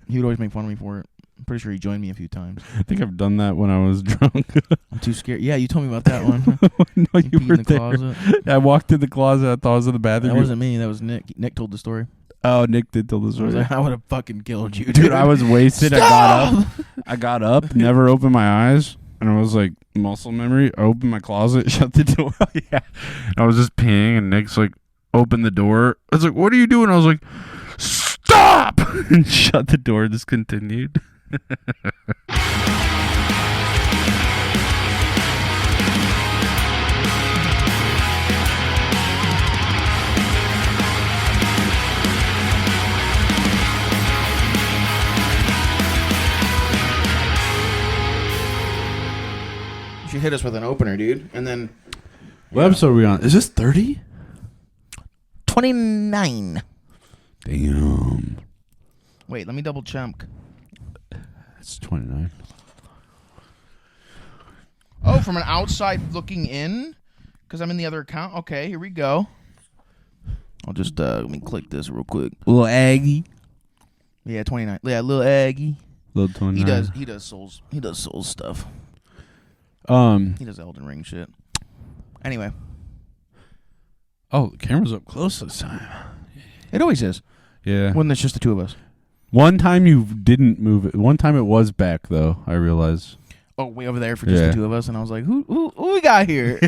He would always make fun of me for it. I'm pretty sure he joined me a few times. I think I've done that when I was drunk. I'm too scared. Yeah, you told me about that one. No, you were in the there. closet. I walked in the closet. I thought I was in the bathroom. That wasn't me. That was Nick. Nick told the story. Oh, Nick did tell the I story. was like, I would have fucking killed you, Dude, I was wasted. Stop! I got up, never opened my eyes, and I was like, muscle memory. I opened my closet, shut the door. Yeah. I was just peeing, and Nick's like, opened the door. I was like, what are you doing? I was like, stop! And shut the door, discontinued. You should hit us with an opener, dude. And then... What episode are we on? Is this 30? 29. Damn. Wait, let me double check. It's 29. Oh, from an outside looking in? Because I'm in the other account? Okay, here we go. I'll just, let me click this real quick. Little Aggie. Yeah, 29. Yeah, little Aggie. Little 29. He does Souls stuff. He does Elden Ring shit. Anyway. Oh, the camera's up close this time. It always is. Yeah. When there's just the two of us. One time you didn't move it. One time it was back, though, I realized. Oh, way over there for just the two of us. And I was like, who we got here?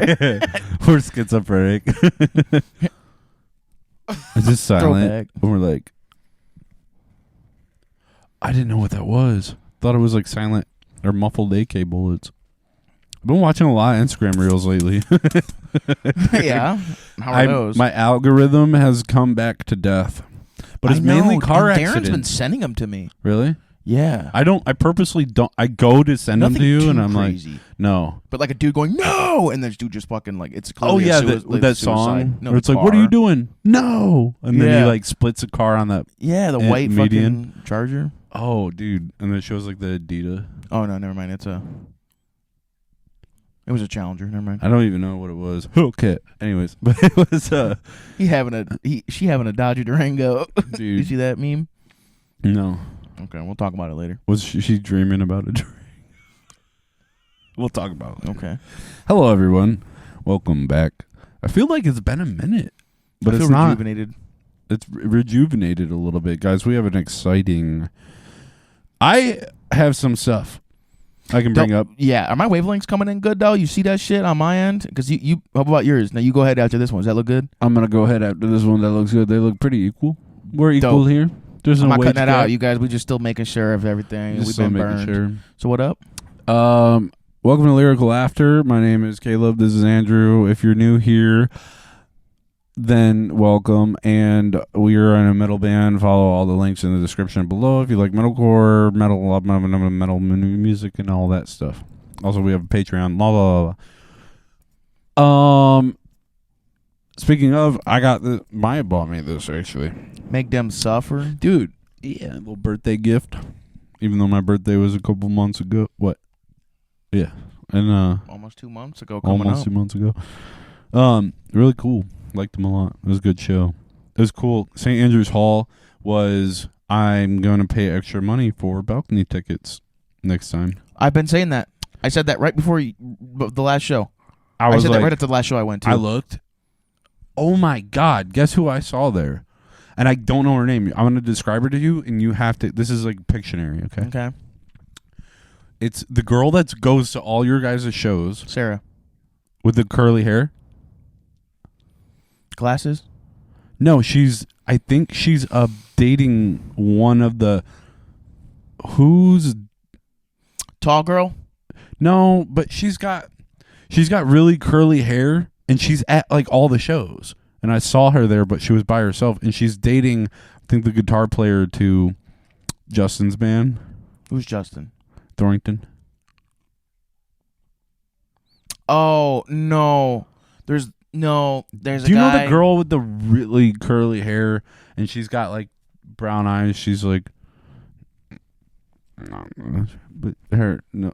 We're schizophrenic. It's just silent. And we're like, I didn't know what that was. Thought it was like silent or muffled AK bullets. I've been watching a lot of Instagram reels lately. Yeah. How are those? My algorithm has come back to death. But it's mainly car accidents. Darren's been sending them to me. Really? Yeah. I purposely don't. I go to send them to you, and I'm crazy. like, no. But like a dude going, no! And this dude just fucking like, it's Oh, yeah, that song. Where it's like, what are you doing? No! And then he like splits a car on that. Yeah, the white median fucking Charger. Oh, dude. And then it shows like the Adidas. Oh, no, never mind. It was a Challenger. Never mind. I don't even know what it was. Okay. Anyways, but it was she having a Dodge Durango. Dude. You see that meme? No. Okay, we'll talk about it later. Was she dreaming about a Durango? We'll talk about it later. Okay. Hello, everyone. Welcome back. I feel like it's been a minute, but it's not. Rejuvenated. It's rejuvenated a little bit, guys. We have an exciting. I have some stuff I can bring up. Yeah, are my wavelengths coming in good though? You see that shit on my end? Because you, how about yours? Now you go ahead after this one. Does that look good? I'm gonna go ahead after this one. That looks good. They look pretty equal. We're equal here. There's no I'm not wage cutting that gap. out, you guys. We just still making sure of everything. Just We've still been making burned. sure. So what up? Welcome to Lyrical After. My name is Caleb. This is Andrew. If you're new here, then welcome. And we are in a metal band. Follow all the links in the description below if you like metalcore, metal music, and all that stuff. Also, we have a Patreon. Blah blah blah. Speaking of, I got Maya bought me this actually. Make them suffer, dude. Yeah, a little birthday gift. Even though my birthday was a couple months ago. What? Yeah, and almost 2 months ago. Almost 2 months ago. Really cool. Liked them a lot. It was a good show. It was cool. St. Andrew's Hall was. I'm going to pay extra money for balcony tickets next time. I've been saying that. I said that right before the last show. I said that right after the last show I went to. I looked. Oh my God! Guess who I saw there? And I don't know her name. I'm going to describe her to you, and you have to. This is like Pictionary, okay? Okay. It's the girl that goes to all your guys' shows. Sarah. With the curly hair. Glasses? No, I think she's dating one of the. Who's. Tall girl? No, but she's got really curly hair, and she's at like all the shows. And I saw her there, but she was by herself, and she's dating, I think, the guitar player to Justin's band. Who's Justin? Thornton. Oh no, there's a guy. Do you know the girl with the really curly hair, and she's got like brown eyes? She's like, but her no.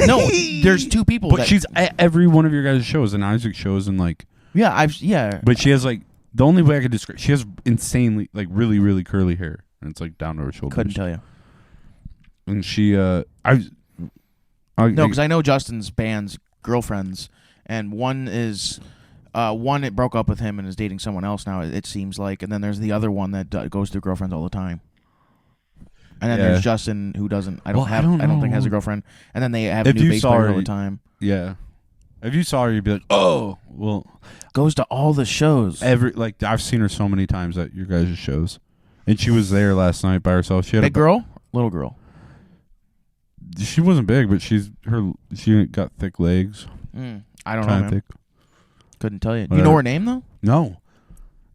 No, there's two people. But she's at every one of your guys' shows, and Isaac shows, and like yeah. But she has like the only way I could describe, she has insanely, like, really, really curly hair, and it's like down to her shoulders. Couldn't tell you. And she, No, because I know Justin's band's girlfriends, and one it broke up with him and is dating someone else now. It seems like, and then there's the other one that goes through girlfriends all the time. And then there's Justin, who doesn't. I don't think has a girlfriend. And then they have new bass players all the time. Yeah. If you saw her, you'd be like, oh, well. Goes to all the shows. I've seen her so many times at your guys' shows. And she was there last night by herself. She had big girl? Little girl? She wasn't big, but she got thick legs. I don't know, man. Thick. Couldn't tell you. You know her name, though? No.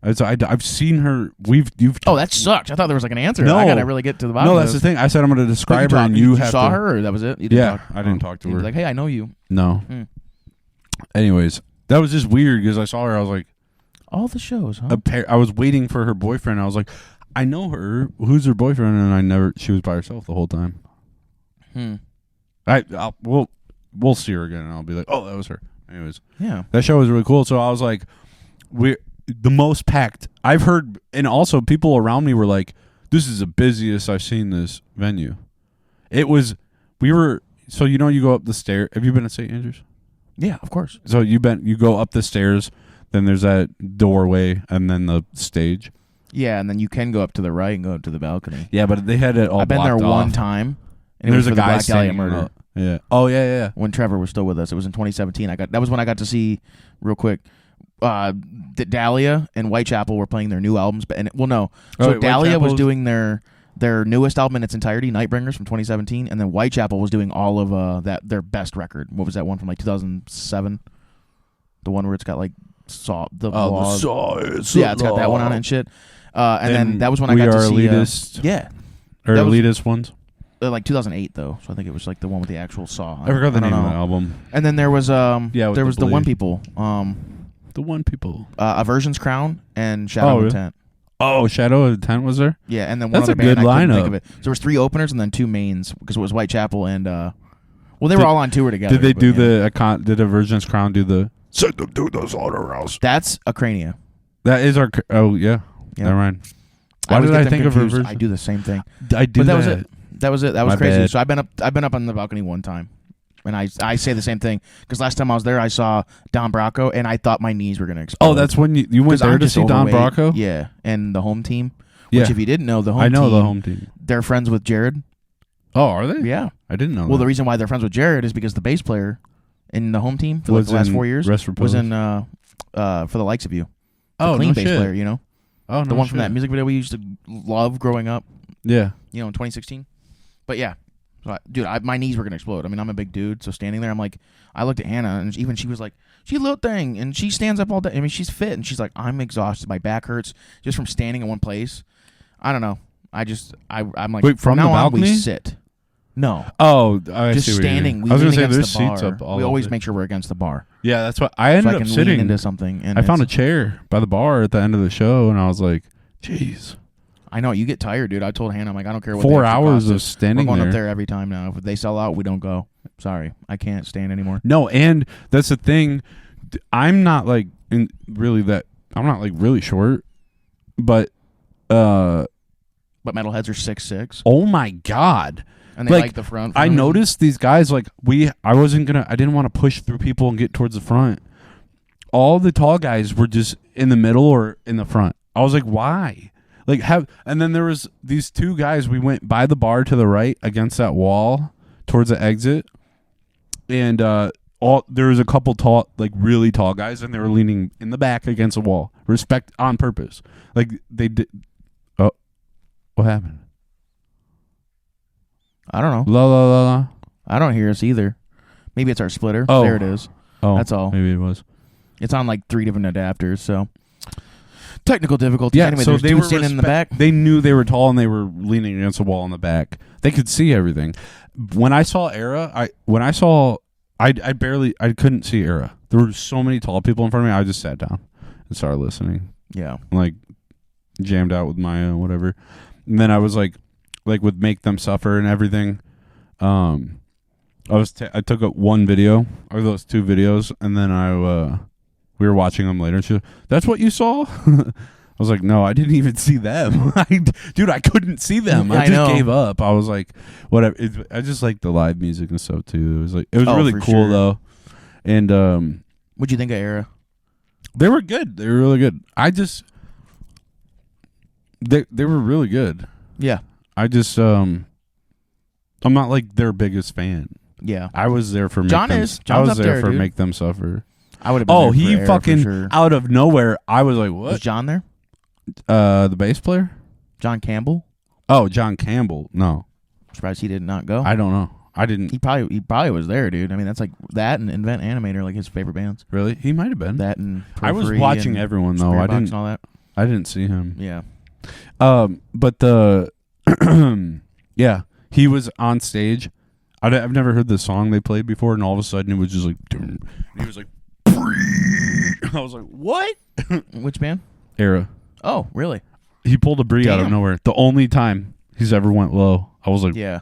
I've seen her. That sucks. I thought there was like an answer. No. I gotta really get to the bottom. No, that's the thing. I said I'm going to describe her, and you saw her, or that was it? You didn't talk? I didn't talk to her. Like, hey, I know you. No. Anyways, that was just weird because I saw her. I was like, all the shows, huh? I was waiting for her boyfriend. I was like, I know her. Who's her boyfriend? And she was by herself the whole time. We'll see her again, and I'll be like, oh, that was her. Anyways, yeah, that show was really cool. So I was like, the most packed I've heard, and also people around me were like, this is the busiest I've seen this venue. It was, so you go up the stair. Have you been to St. Andrews? Yeah, of course. So you go up the stairs, then there's that doorway, and then the stage. Yeah, and then you can go up to the right and go up to the balcony. Yeah, but they had it all. I've been there one time, and there's a guy Black Dahlia murder. Yeah. Oh yeah. When Trevor was still with us, it was in 2017. That was when I got to see, real quick, Dahlia and Whitechapel were playing their new albums. So Dahlia was doing their newest album in its entirety, Nightbringers from 2017, and then Whitechapel was doing all of their best record. What was that one from like 2007? The one where it's got like the Saw. Yeah, it's got that one on it and shit. And then that was when I got to see elitist. Elitist ones. Like 2008 though, so I think it was like the one with the actual Saw. I forgot the name of the album. And then there was there was the One People. The One People. Aversion's Crown and Shadow of Intent. Oh, Shadow of Intent was there? Yeah, and then one other band, I couldn't think of it. So there was 3 openers and then 2 mains because it was Whitechapel and they were all on tour together. Did they do did Aversion's Crown do the send them to the slaughterhouse? That's Acrania. That is our. Oh yeah. Never mind. Why did I think of Aversion? I do the same thing. I do. But that was it. That was it. That was crazy. Bad. So I've been up on the balcony one time, and I say the same thing because last time I was there, I saw Don Bracco, and I thought my knees were gonna explode. Oh, that's when you went there to see Don Bracco? Yeah, and the home team. Which, if you didn't know, the home team. They're friends with Jared. Oh, are they? Yeah, I didn't know. Well, the reason why they're friends with Jared is because the bass player in the home team for the last 4 years was in For the Likes of You. The clean bass player, you know. Oh, the one from that music video we used to love growing up. Yeah, in 2016. But yeah. Dude, my knees were going to explode. I mean, I'm a big dude, so standing there, I'm like, I looked at Hannah, and even she was like, she's a little thing, and she stands up all day. I mean, she's fit, and she's like, I'm exhausted. My back hurts just from standing in one place. I don't know. I'm like, wait, from now the balcony? on, we sit. No. Oh, I just see what standing. I was going to say, there's seats up we always make sure we're against the bar. Yeah, that's what I ended up sitting lean into something. And I found a chair by the bar at the end of the show, and I was like, jeez. I know, you get tired, dude. I told Hannah, I'm like, I don't care what 4 hours of standing there. We're going there. up there every time now. If they sell out, we don't go. Sorry, I can't stand anymore. No, and that's the thing. I'm not like I'm not like really short, but metalheads are 6'6". Oh my god. And they like the front. I noticed these guys I didn't want to push through people and get towards the front. All the tall guys were just in the middle or in the front. I was like, why? And then there was these 2 guys. We went by the bar to the right against that wall towards the exit, and there was a couple tall, really tall guys, and they were leaning in the back against the wall. Respect on purpose. They did. Oh, what happened? I don't know. La la la la. I don't hear us either. Maybe it's our splitter. Oh. There it is. Oh, that's all. Maybe it was. It's on 3 different adapters, so. Technical difficulties. Yeah, anyway, so they were standing in the back. They knew they were tall and they were leaning against the wall in the back. They could see everything. When I saw Era, I couldn't see Era. There were so many tall people in front of me. I just sat down and started listening. Yeah, jammed out with Maya and whatever. And then I was like with Make Them Suffer and everything. I took up one video or those 2 videos, and then I we were watching them later. And she was, that's what you saw? I was like, no, I didn't even see them. Dude, I couldn't see them. I just gave up. I was like, whatever. I just like the live music and stuff too. It was really cool though. And what'd you think of Era? They were good. They were really good. They were really good. Yeah. I just I'm not like their biggest fan. Yeah. I was there for John's I was up there there, for dude. Make Them Suffer. I would have been there he for Era, fucking for sure. out of nowhere. I was like, what? Was John there? The bass player? John Campbell? Oh, John Campbell. No. I'm surprised he did not go. I don't know. I didn't. He probably was there, dude. I mean, that's like that and Invent Animator, like his favorite bands. Really? He might have been. That and I was watching everyone though. Spirit I Box didn't. and all that. I didn't see him. Yeah. But the yeah, he was on stage. I've never heard the song they played before, and all of a sudden it was just like, and he was like, I was like, what? Which band? Era. Oh, really? He pulled a brie out of nowhere. The only time he's ever went low. I was like, yeah.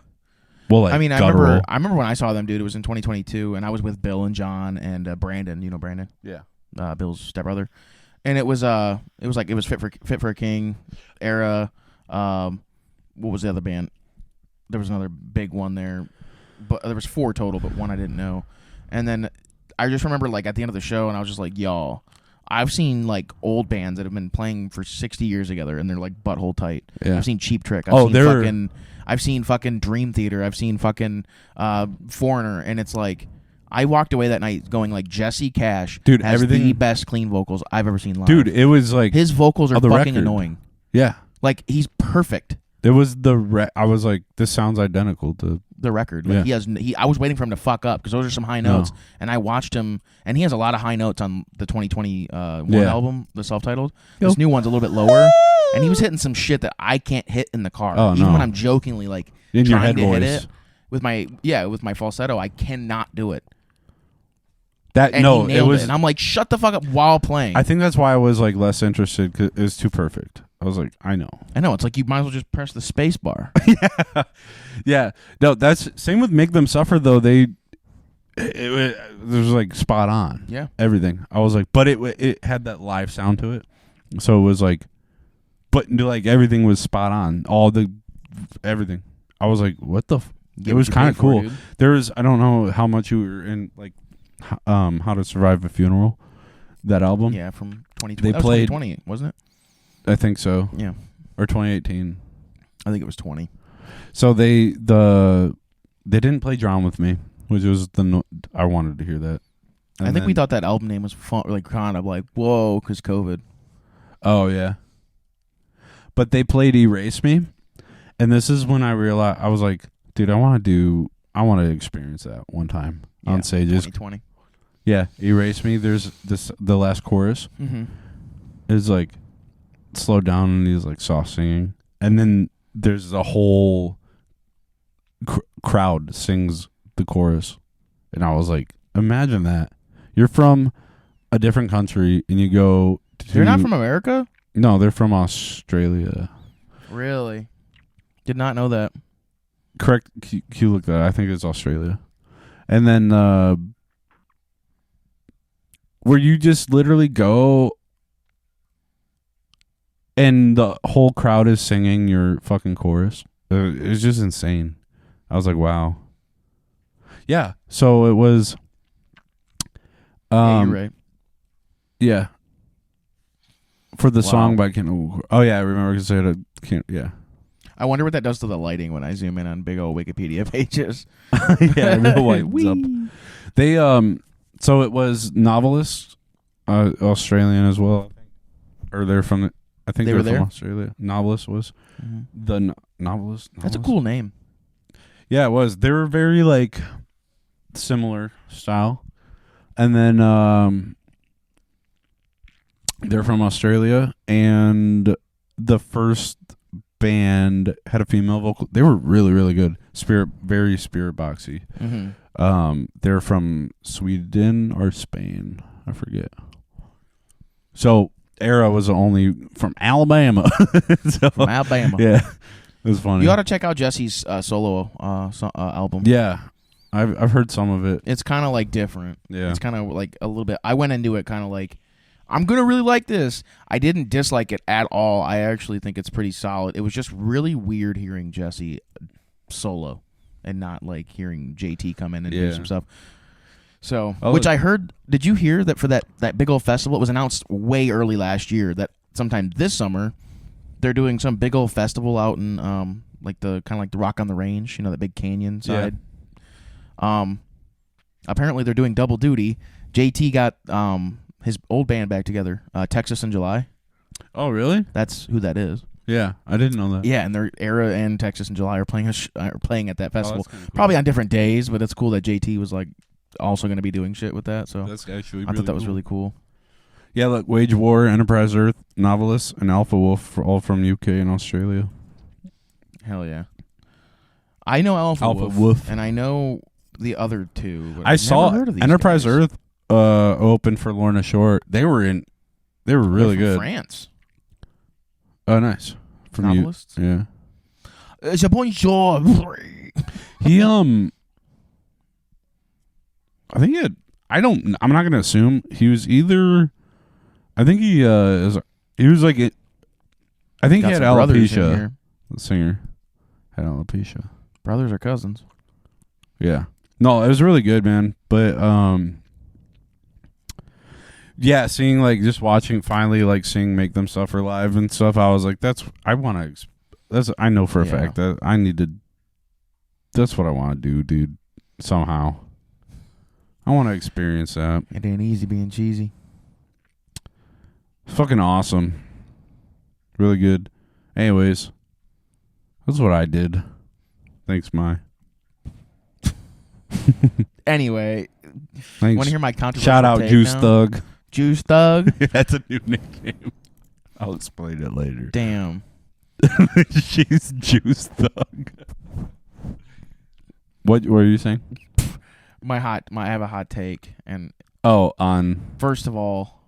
Well, like, I mean, I remember when I saw them, dude. It was in 2022, and I was with Bill and John and Brandon. You know Brandon? Yeah. Bill's stepbrother. And it was Fit for a King, Era. What was the other band? There was another big one there, but there was 4 total, but one I didn't know. And then I just remember like at the end of the show, and I was just like, y'all, I've seen like old bands that have been playing for 60 years together, and they're like butthole tight. Yeah. I've seen Cheap Trick. I've seen fucking Dream Theater. I've seen fucking Foreigner, and it's like I walked away that night going like Jesse Cash has the best clean vocals I've ever seen live. Dude, it was like his vocals are fucking annoying. Yeah, like he's perfect. It was I was like, this sounds identical to the record. Like I was waiting for him to fuck up because those are some high notes, and I watched him, and he has a lot of high notes on the 2021 album, the self-titled. This new one's a little bit lower, and he was hitting some shit that I can't hit in the car. Even when I'm jokingly like in your head to voice. hit it with my falsetto, I cannot do it. It was, and I'm like, shut the fuck up while playing. I think that's why I was like less interested because it was too perfect. I was like, I know. It's like you might as well just press the space bar. Yeah. No, that's same with Make Them Suffer though. It was like spot on. Yeah. Everything. I was like, but it had that live sound to it, so it was like, but like everything was spot on. Everything. I was like, what the? It was kind of cool. There was, I don't know how much you were in like, How to Survive a Funeral, that album. Yeah, from 2020. They played 2020, wasn't it? I think so. Yeah. Or 2018. I think it was 20. So they didn't play Drown With Me, which was I wanted to hear that. And I think we thought that album name was fun, like kind of like whoa, because COVID. Oh yeah. But they played Erase Me, and this is when I realized I was like, dude, I want to experience that one time on stages. 2020. Yeah, Erase Me. There's the last chorus is like slowed down and he's like soft singing, and then there's a whole crowd sings the chorus, and I was like, imagine that you're from a different country and you go to, they're not from America? No, they're from Australia. Really? Did not know that. Correct. Q look that. I think it's Australia. And then where you just literally go and the whole crowd is singing your fucking chorus. It's just insane. I was like, wow. Yeah. So it was. Yeah, you're right. Yeah. For the song by Kent. Oh yeah, I remember because I had Kent. Yeah. I wonder what that does to the lighting when I zoom in on big old Wikipedia pages. Yeah, it lights up. They so it was Novelist, Australian as well, I think. Or they're from I think they're from Australia. Novelist was the Novelist. That's a cool name. Yeah, it was. They were very like similar style. And then they're from Australia, and the first band had a female vocal. They were really, really good. Very spirit boxy. They're from Sweden or Spain. I forget. So Era was only from Alabama. From Alabama. Yeah, it was funny. You ought to check out Jesse's solo album. Yeah, I've heard some of it. It's kind of like different. Yeah, it's kind of like a little bit. I went into it kind of like I'm going to really like this. I didn't dislike it at all. I actually think it's pretty solid. It was just really weird hearing Jesse solo and not like hearing JT come in and do some stuff. So, which I heard, did you hear that for that big old festival? It was announced way early last year that sometime this summer they're doing some big old festival out in like the kind of like the Rock on the Range, that big canyon side. Yeah. Apparently they're doing double duty. JT got his old band back together, Texas in July. Oh, really? That's who that is. Yeah, I didn't know that. Yeah, and their Era and Texas in July are playing at that festival. Cool. Probably on different days, but it's cool that JT was like also going to be doing shit with that. So that's actually I thought that was really cool. Yeah, look, Wage War, Enterprise Earth, Novelist, and Alpha Wolf, all from UK and Australia. Hell yeah! I know Alpha Wolf, and I know the other two. But I saw never heard of these Enterprise guys. Earth open for Lorna Shore. They were really good. France. Oh, nice. From Novelists. Yeah. Bonjour. He I think I'm not gonna assume he was either. I think he was like it. I think he had alopecia. The singer had alopecia. Brothers or cousins? Yeah. No, it was really good, man. But yeah, seeing like just watching finally like seeing Make Them Suffer live and stuff. I was like, I know for a fact that I need to. That's what I want to do, dude. Somehow, I want to experience that. It ain't easy being cheesy. Fucking awesome. Really good. Anyways, that's what I did. Thanks, Mai. Anyway, thanks. Want to hear my controversial Shout out take Juice now? Thug. Juice Thug? That's a new nickname. I'll explain it later. Damn. She's Juice Thug. What were you saying? I have a hot take, and first of all,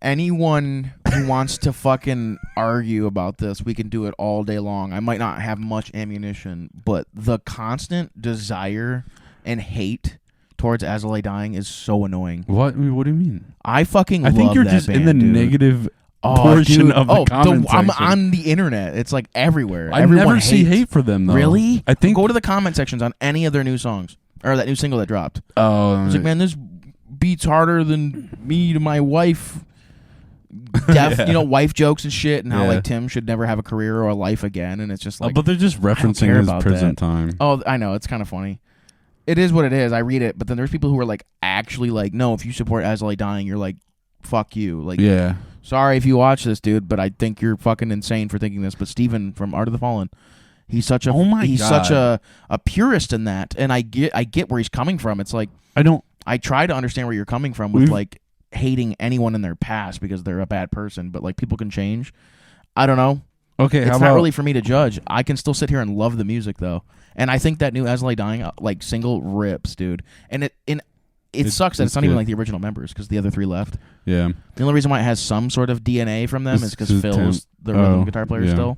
anyone who wants to fucking argue about this, we can do it all day long. I might not have much ammunition, but the constant desire and hate towards Azalea dying is so annoying. What do you mean? I fucking I love think you're that just band, in the dude. negative portion of the comment I'm section. on the internet. It's like everywhere. I Everyone never see hates. hate for them, though. Really? I think Go to the comment sections on any of their new songs or that new single that dropped. Oh, it's like, man, this beats harder than me to my wife. Wife jokes and shit, and how like Tim should never have a career or a life again, and it's just like. But they're just referencing his prison time. Oh, I know, it's kind of funny. It is what it is. I read it, but then there's people who are like actually like, no, if you support Azalea dying, you're like, fuck you. Like, sorry if you watch this, dude, but I think you're fucking insane for thinking this. But Steven from Art of the Fallen, he's such a such a purist in that, and I get where he's coming from. It's like I try to understand where you're coming from with like hating anyone in their past because they're a bad person, but like people can change. I don't know. Okay, it's not really for me to judge. I can still sit here and love the music though, and I think that new Azalea dying like single rips, dude. And it sucks that it's not even like the original members because the other three left. Yeah. The only reason why it has some sort of DNA from them is because Phil's the rhythm guitar player still.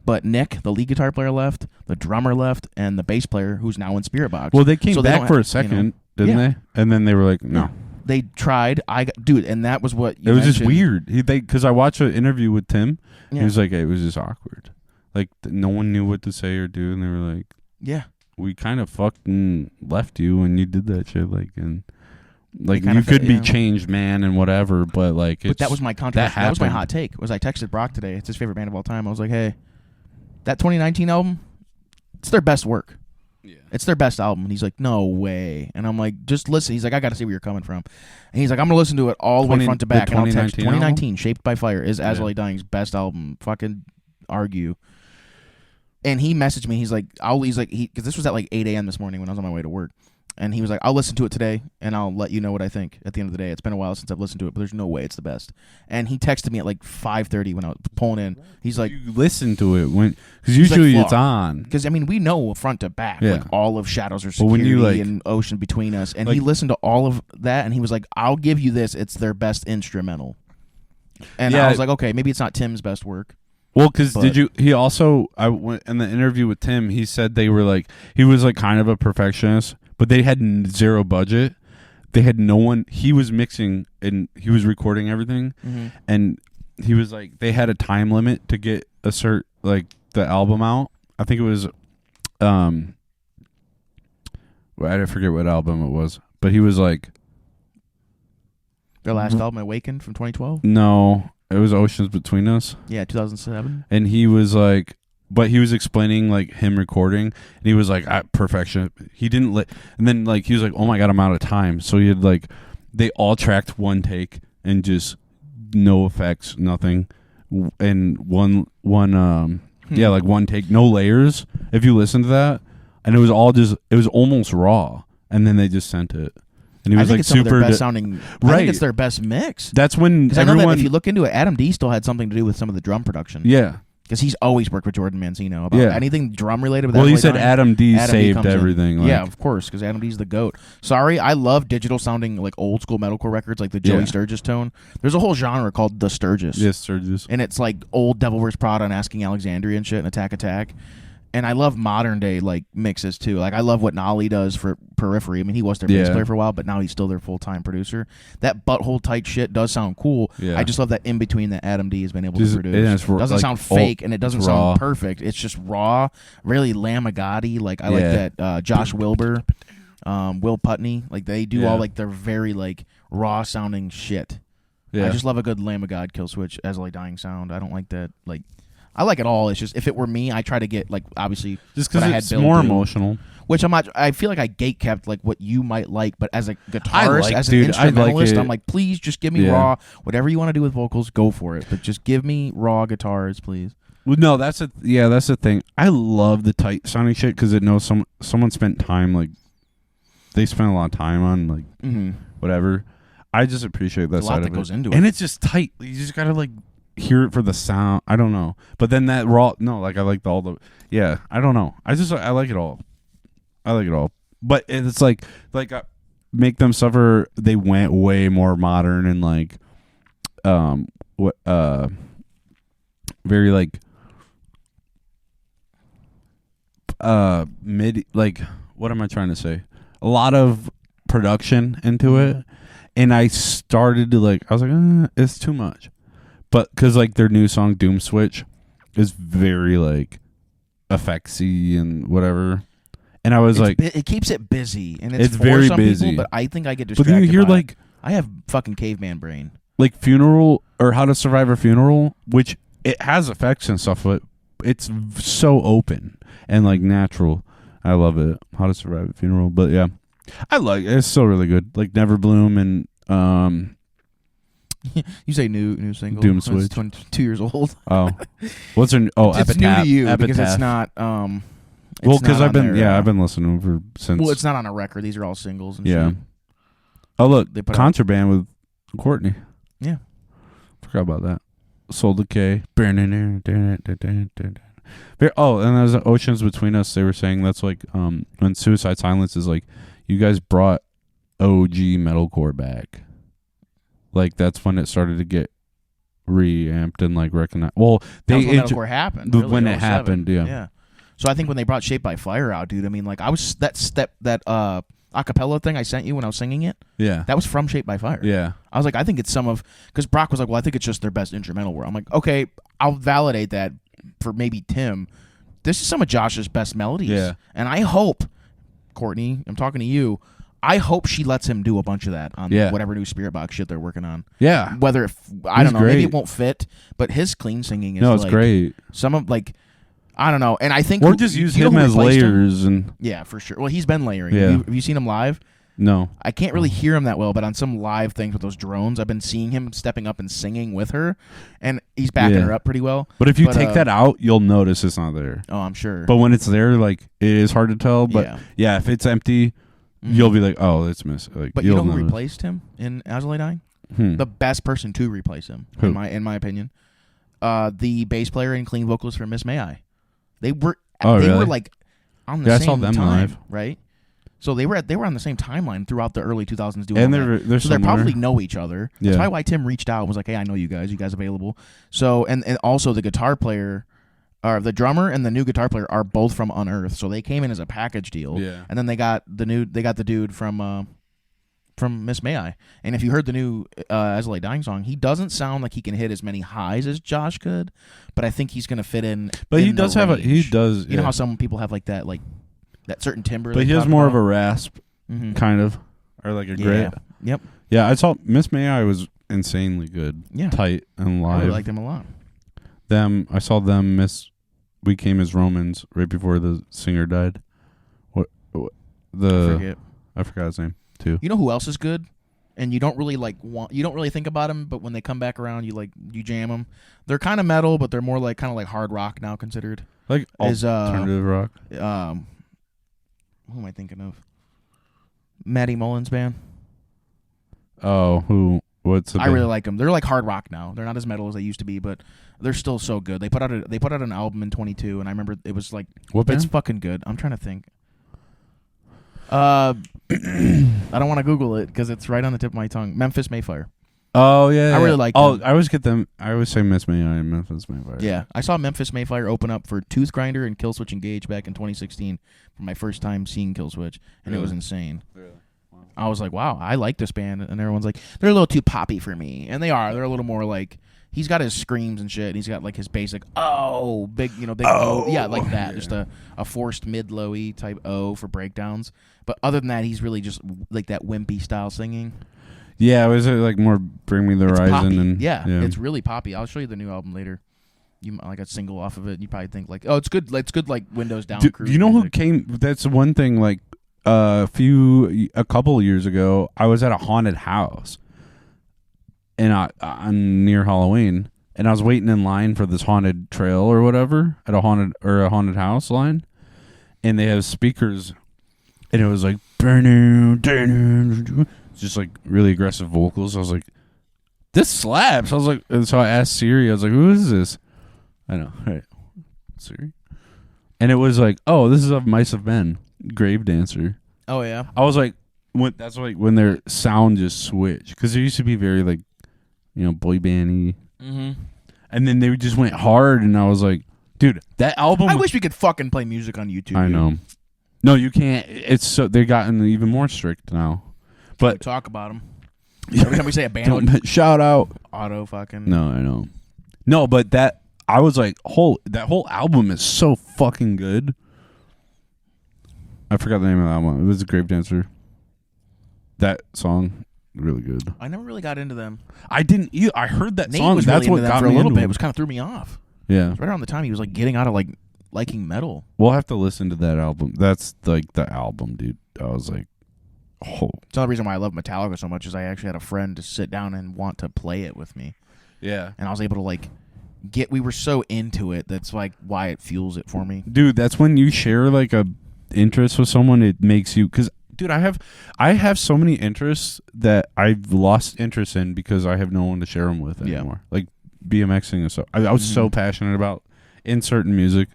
But Nick, the lead guitar player, left. The drummer left, and the bass player, who's now in Spirit Box. Well, they came back for a second, didn't they? And then they were like, no. They tried. Dude, and that was what you It was mentioned. just weird. Because I watched an interview with Tim. Yeah. He was like, it was just awkward. Like, no one knew what to say or do, and they were like, yeah, we kind of fucking left you when you did that shit. Like, and like you could be changed, man, and whatever, but like, but that was my controversy. That was my hot take. Was I texted Brock today? It's his favorite band of all time. I was like, hey, that 2019 album, it's their best work. Yeah, it's their best album. And he's like, no way. And I'm like, just listen. He's like, I got to see where you're coming from. And he's like, I'm gonna listen to it all the way front to back. And I'll text 2019, Shaped by Fire is Azalea Dying's best album. Fucking argue. And he messaged me. He's like, because this was at like 8 a.m. this morning when I was on my way to work. And he was like, I'll listen to it today, and I'll let you know what I think at the end of the day. It's been a while since I've listened to it, but there's no way it's the best. And he texted me at like 5:30 when I was pulling in. He's like, you listen to it because usually it's on. Because, I mean, we know front to back, like all of Shadows or Security and Ocean Between Us. And he listened to all of that, and he was like, I'll give you this. It's their best instrumental. And I was like, okay, maybe it's not Tim's best work. Well, because I went in the interview with Tim, he said he was like kind of a perfectionist, but they had zero budget. they had no one. He was mixing and he was recording everything, and he was like, they had a time limit to get the album out. I think it was, I forget what album it was, but he was like, their last album, Awakened, from 2012. No, it was Oceans Between Us. Yeah, 2007. And he was like, but he was explaining like him recording, and he was like, perfection. He didn't and then like he was like, oh my god, I'm out of time. So he had like, they all tracked one take and just no effects, nothing, and one take, no layers. If you listen to that, and it was almost raw, and then they just sent it. And he was I think like it's some super of their best sounding. Right. I think it's their best mix. That's when I know that if you look into it, Adam D still had something to do with some of the drum production. Yeah. Because he's always worked with Jordan Mancino about anything drum related. With he said Adam D saved everything. Like, yeah, of course, because Adam D's the GOAT. Sorry, I love digital sounding like old school metalcore records, like the Joey Sturgis tone. There's a whole genre called the Sturgis. Yes, Sturgis. And it's like old Devil Wears Prada and Asking Alexandria and shit and Attack. And I love modern day like mixes too. Like I love what Nolly does for Periphery. I mean, he was their bass player for a while, but now he's still their full-time producer. That butthole tight shit does sound cool. Yeah. I just love that in between that Adam D has been able to produce. It doesn't sound fake and it doesn't sound perfect. It's just raw, really Lamb-a-Gotti. Like I like that Josh Wilbur, Will Putney. Like they do all like their very like raw sounding shit. Yeah. I just love a good Lamb-of-God kill switch as like dying sound. I don't like that like. I like it all. It's just if it were me, I try to get like obviously just because it's more emotional. Which I'm not. I feel like I gatekept like what you might like, but as a guitarist, as an instrumentalist, I'm like, please just give me raw. Whatever you want to do with vocals, go for it. But just give me raw guitars, please. Well, no, that's the thing. I love the tight sounding shit because it knows someone spent time like they spent a lot of time on like whatever. I just appreciate that side of it. A lot that goes into it, and it's just tight. You just gotta like. Hear it for the sound. I don't know, but then that raw. No, like I like all the. Yeah, I don't know. I like it all. I like it all, but it's like Make Them Suffer. They went way more modern and like, very like, mid. Like, what am I trying to say? A lot of production into it, and I started to like. I was like, it's too much. But because like their new song Doom Switch is very like effectsy and whatever, and I was it keeps it busy and it's for very some busy. People, but I think I get distracted. But then you hear like I have fucking caveman brain. Like Funeral or How to Survive a Funeral, which it has effects and stuff, but it's so open and like natural. I love it. How to Survive a Funeral, but yeah, I like it. It's still really good. Like Never Bloom and You say new single. Doom Switch. 22 years old. Oh, what's her? Oh, it's Epitaph. New to you Epitaph. because it's not. Well, because I've been listening to her since. Well, it's not on a record. These are all singles. And yeah. shit. Oh look, Contraband with Courtney. Yeah. Forgot about that. Soul Decay. Oh, and there's Oceans Between Us. They were saying that's like when Suicide Silence is like, you guys brought OG metalcore back. Like that's when it started to get reamped and like recognized. Well, when metalcore happened. Really, when it happened, yeah. Yeah. So I think when they brought Shaped by Fire out, dude. I mean, like I was that acapella thing I sent you when I was singing it. Yeah. That was from Shaped by Fire. Yeah. I was like, I think it's because Brock was like, well, I think it's just their best instrumental work. I'm like, okay, I'll validate that for maybe Tim. This is some of Josh's best melodies. Yeah. And I hope, Courtney, I'm talking to you. I hope she lets him do a bunch of that on whatever new Spirit Box shit they're working on. Yeah. Whether I don't know, maybe it won't fit, but his clean singing is it's great. Some of like I don't know, and I think or just use him as layers and yeah, for sure. Well, he's been layering. Yeah. Have you seen him live? No. I can't really hear him that well, but on some live things with those drones, I've been seeing him stepping up and singing with her, and he's backing her up pretty well. But if you take that out, you'll notice it's not there. Oh, I'm sure. But when it's there, like it is hard to tell. But yeah if it's empty. You'll be like, oh, it's missing. Like, but you know who replaced him in As I Lay Dying? The best person to replace him, in my opinion. The bass player and clean vocalist for Miss May I. They were were like on the same time, live. Right? So they were on the same timeline throughout the early 2000s doing and they're so they probably know each other. That's probably why Tim reached out and was like, hey, I know you guys available. So and also the guitar player the drummer and the new guitar player are both from Unearth, so they came in as a package deal. Yeah. And then they got the dude from from Miss May I. And if you heard the new As I Lay Dying song, he doesn't sound like he can hit as many highs as Josh could, but I think he's going to fit in. But in he does have he does. You know how some people have that certain timbre. But he has more of a rasp, kind of, or like a grit. Yep. Yeah, I saw Miss May I was insanely good. Yeah. Tight and live. I really liked him a lot. I saw them miss We Came as Romans right before the singer died. I forgot his name too. You know who else is good? And you don't really you don't really think about them, but when they come back around, you jam them. They're kind of metal, but they're more kind of like hard rock now considered. Like alternative rock. Who am I thinking of? Matty Mullins band. Oh, who? What's the I band? really like them. They're like hard rock now. They're not as metal as they used to be, but they're still so good. They put out an album in 22, and I remember it was like, what band? It's fucking good. I'm trying to think. I don't want to Google it because it's right on the tip of my tongue. Memphis Mayfire. Oh yeah, I really like them. I always get them. I always say Miss May I and Memphis Mayfire. Yeah, I saw Memphis Mayfire open up for Tooth Grinder and Killswitch Engage back in 2016 for my first time seeing Killswitch, and it was insane. Really? Wow. I was like, wow, I like this band, and everyone's like, they're a little too poppy for me, and they are. They're a little more like. He's got his screams and shit. And he's got his basic big O, yeah, like that, just a forced mid-lowy type O for breakdowns. But other than that, he's really just like that wimpy style singing. Yeah, it was more Bring Me the Horizon poppy. and yeah, it's really poppy. I'll show you the new album later. You like a single off of it. You probably think it's good. It's good like Windows down. Do you know music. Who came? That's one thing. A couple of years ago, I was at a haunted house. And near Halloween, and I was waiting in line for this haunted trail or whatever at a haunted house line, and they have speakers, and it was like just like really aggressive vocals. I was like, this slaps. I was like, and so I asked Siri. I was like, who is this? I know, right? Siri, and it was like, oh, this is of Mice of Men, Grave Dancer. Oh yeah. I was like, that's like when their sound just switched because there used to be very boy bandy. Mm-hmm. And then they just went hard, and I was like, dude, that album. I wish we could fucking play music on YouTube. I know. No, you can't. It's they've gotten even more strict now. But talk about them. Every time we say a band, shout out. Auto fucking. No, I know. No, but I was like, that whole album is so fucking good. I forgot the name of the album. It was a Grave Dancer. That song. Really good. I never really got into them. I didn't either. I heard that Nate song. Was That's really what got for me a little into bit. him. It kind of threw me off. Yeah. It was right around the time he was getting out of liking metal. We'll have to listen to that album. That's the album, dude. I was like, oh. It's another reason why I love Metallica so much is I actually had a friend to sit down and want to play it with me. Yeah. And I was able to we were so into it. That's why it fuels it for me. Dude, that's when you share a interest with someone, it makes you, because dude, I have so many interests that I've lost interest in because I have no one to share them with anymore. Yeah. Like BMXing and stuff. I was so passionate about in certain music,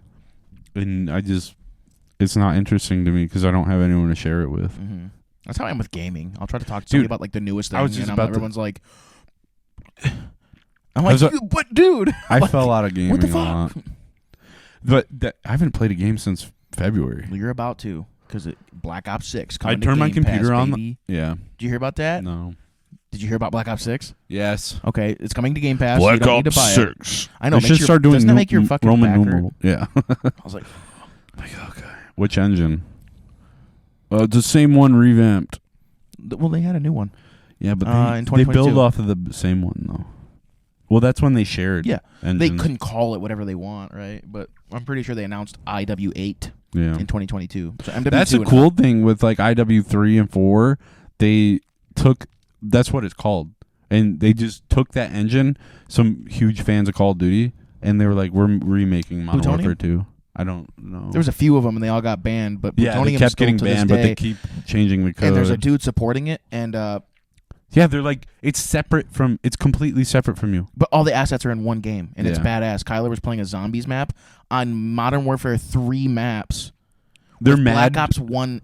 and it's not interesting to me because I don't have anyone to share it with. Mm-hmm. That's how I am with gaming. I'll try to talk to somebody about the newest thing, everyone's like, I'm like, what, dude? I fell out of gaming what the a fuck? lot. But I haven't played a game since February. Well, you're about to. Because Black Ops 6 I turned my computer on. Yeah. Did you hear about that? No. Did you hear about Black Ops 6? Yes. Okay, it's coming to Game Pass. Black so you don't Ops need to buy 6. It. I know. They should start doing doesn't that make your fucking Roman backer? numeral. Yeah. I was like, okay. Which engine? It's the same one revamped. Well, they had a new one. Yeah, but in they 2022. build off of the same one though. Well, that's when they shared. Yeah, engines. They couldn't call it whatever they want, right? But I'm pretty sure they announced IW8 in 2022. So MW2 that's a cool thing with IW3 and 4. They took that's what it's called, and they just took that engine. Some huge fans of Call of Duty, and they were like, "We're remaking Modern Warfare 2." I don't know. There was a few of them, and they all got banned. But Plutonium they kept getting banned, but they keep changing the code. And there's a dude supporting it, and yeah, they're like, it's completely separate from you. But all the assets are in one game, and it's badass. Kyler was playing a zombies map on Modern Warfare 3 maps. They're mad. Black Ops 1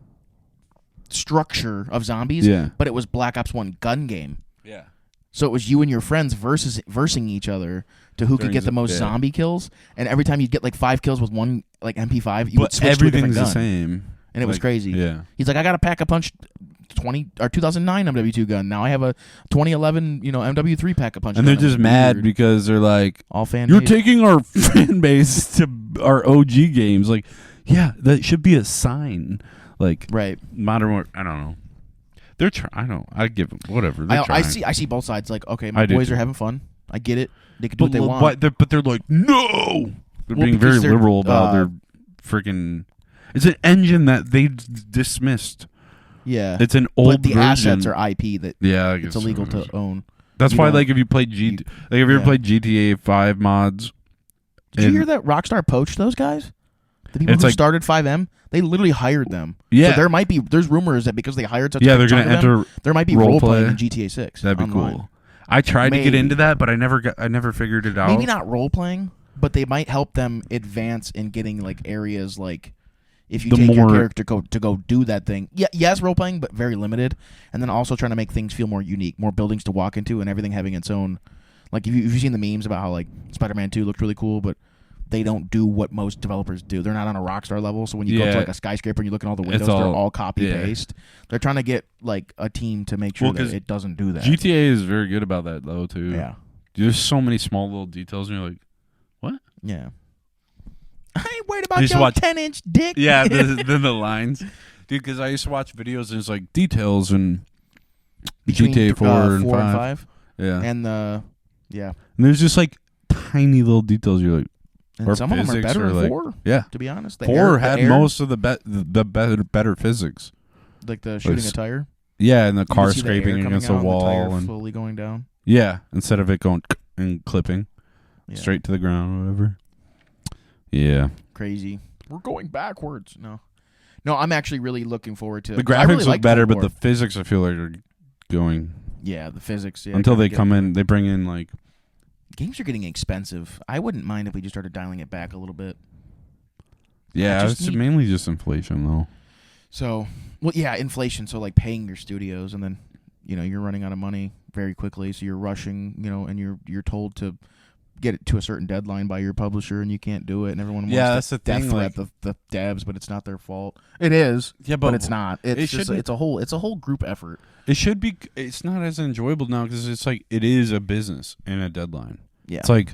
structure of zombies, but it was Black Ops 1 gun game. Yeah. So it was you and your friends versing each other to who could get the most zombie kills. And every time you'd get 5 kills with one MP5, you would switch to a different gun. Everything's the same. And it was crazy. Yeah. He's like, I got to pack a punch 2009 MW2 gun. Now I have a 2011 MW3 pack a punch. And they're just mad because they're like, all fan. You're taking our fan base to our OG games. Like, yeah, that should be a sign. Like, right. Modern War. I don't know. They're trying. I don't. I give them whatever. I see both sides. Like, okay, my boys are having fun. I get it. They can do what they want. But they're like, no. They're being very liberal about their freaking. It's an engine that they dismissed. Yeah, it's an old. But the version. assets are IP that. Yeah, I it's guess illegal to own. That's why, like, if you played have you ever played GTA 5 mods? Did you hear that Rockstar poached those guys? The people who started 5M, they literally hired them. Yeah, so there's rumors that because they hired such they're going to enter. There might be role playing in GTA 6. That'd be online. Cool. I tried to get into that, but I never figured it out. Maybe not role playing, but they might help them advance in getting like areas like if you take your character to go do that thing. Yeah, yes, role playing, but very limited, and then also trying to make things feel more unique, more buildings to walk into, and everything having its own. Like if you've seen the memes about how like Spider-Man 2 looked really cool, but they don't do what most developers do. They're not on a Rockstar level, so when you go to like a skyscraper and you look at all the windows, they're all copy paste. They're trying to get like a team to make sure that it doesn't do that. GTA is very good about that though too. Yeah, there's so many small little details, and you're like, what? Yeah. I ain't worried about your 10-inch dick. Yeah, then the lines, dude. Because I used to watch videos and it's like details and GTA 4 and 5. Yeah, and and there's just like tiny little details. You're like. And some of them are better than 4. Yeah, to be honest, 4 had most of the better physics, like the shooting a tire. Yeah, and the car scraping against the wall and slowly going down. Yeah, instead of it going and clipping straight to the ground, or whatever. Yeah, crazy. We're going backwards. No, I'm actually really looking forward to. The graphics look better, but the physics I feel like are going. Yeah, the physics. Yeah, until they come in, they bring in like. Games are getting expensive. I wouldn't mind if we just started dialing it back a little bit. Yeah, it's mainly just inflation, though. So, inflation. So, like paying your studios, and then you're running out of money very quickly. So you're rushing, and you're told to get it to a certain deadline by your publisher, and you can't do it. And everyone wants that's the death thing, threat the devs, but it's not their fault. It is, but it's not. It's a whole group effort. It should be. It's not as enjoyable now because it's like it is a business and a deadline. Yeah, it's like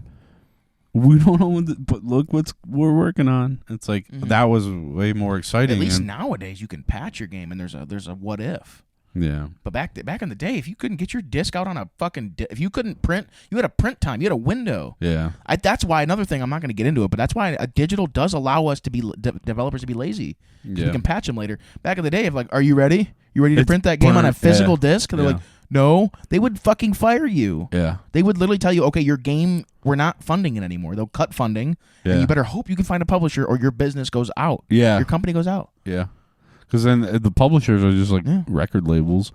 we don't know, but look what we're working on. It's like that was way more exciting. At least nowadays you can patch your game, and there's a what if. Yeah, but back in the day, if you couldn't get your disc out on a fucking, if you couldn't print, you had a print time, you had a window. Yeah, that's why another thing, I'm not going to get into it, but that's why a digital does allow us to be developers to be lazy. Yeah, we can patch them later. Back in the day, if like, are you ready? You ready to print that game on a physical disc? They're like, no, they would fucking fire you. Yeah, they would literally tell you, okay, your game, we're not funding it anymore. They'll cut funding, and you better hope you can find a publisher or your business goes out. Yeah, your company goes out. Yeah, because then the publishers are just like record labels.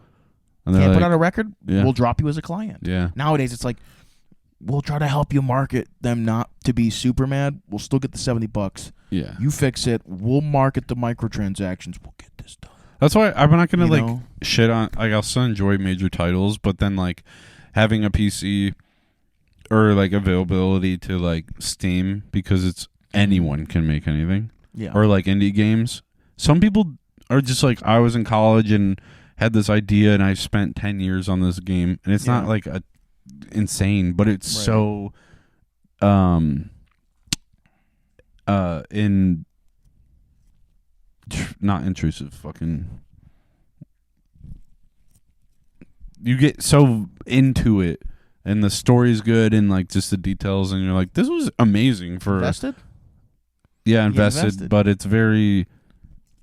And can't put out a record, we'll drop you as a client. Yeah. Nowadays, it's like, we'll try to help you market them not to be super mad. We'll still get the $70. Yeah. You fix it. We'll market the microtransactions. We'll get this done. That's why I'm not going to, shit on... Like, I'll still enjoy major titles, but then, like, having a PC or, like, availability to, like, Steam, because it's anyone can make anything. Yeah. Or, like, indie games. Some people are just like, I was in college and... had this idea and I spent 10 years on this game, and it's not like insane, but it's so not intrusive, fucking you get so into it and the story's good and like just the details, and you're like, this was amazing for invested. Invested, but it's very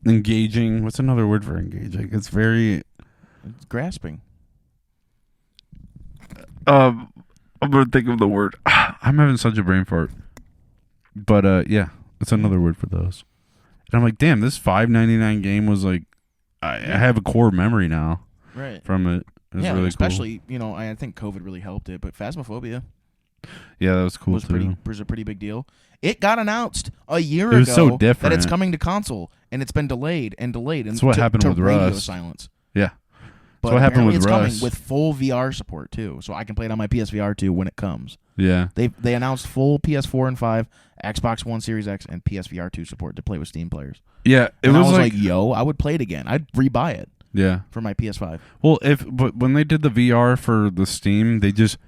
engaging. What's another word for engaging? It's grasping. I'm gonna think of the word. I'm having such a brain fart. But it's another word for those. And I'm like, damn, this $5.99 game was like, I have a core memory now. Right. From it. It was really especially cool. I think COVID really helped it. But Phasmophobia. Yeah, that was cool was too. Was a pretty big deal. It got announced a year ago so different. that it's coming to console, and it's been delayed and delayed. And that's what happened with radio Rust. Silence. Yeah. But that's what happened with it's Rust. coming with full VR support too, so I can play it on my PSVR 2 when it comes. Yeah. They announced full PS4 and 5, Xbox One Series X, and PSVR 2 support to play with Steam players. Yeah, I was like, yo, I would play it again. I'd rebuy it. Yeah. For my PS5. Well, but when they did the VR for the Steam, they just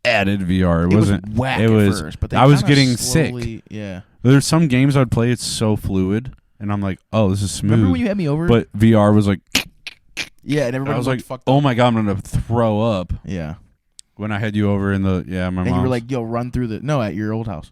added VR. It wasn't whack it was, at first, but they I was kinda getting slowly, sick. Yeah. There's some games I'd play, it's so fluid, and I'm like, oh, this is smooth. Remember when you had me over? But VR was like, yeah, and everybody I was like, fucked oh up. my God, I'm going to throw up. Yeah. When I had you over in the, my and mom's. you were like, yo, run through at your old house.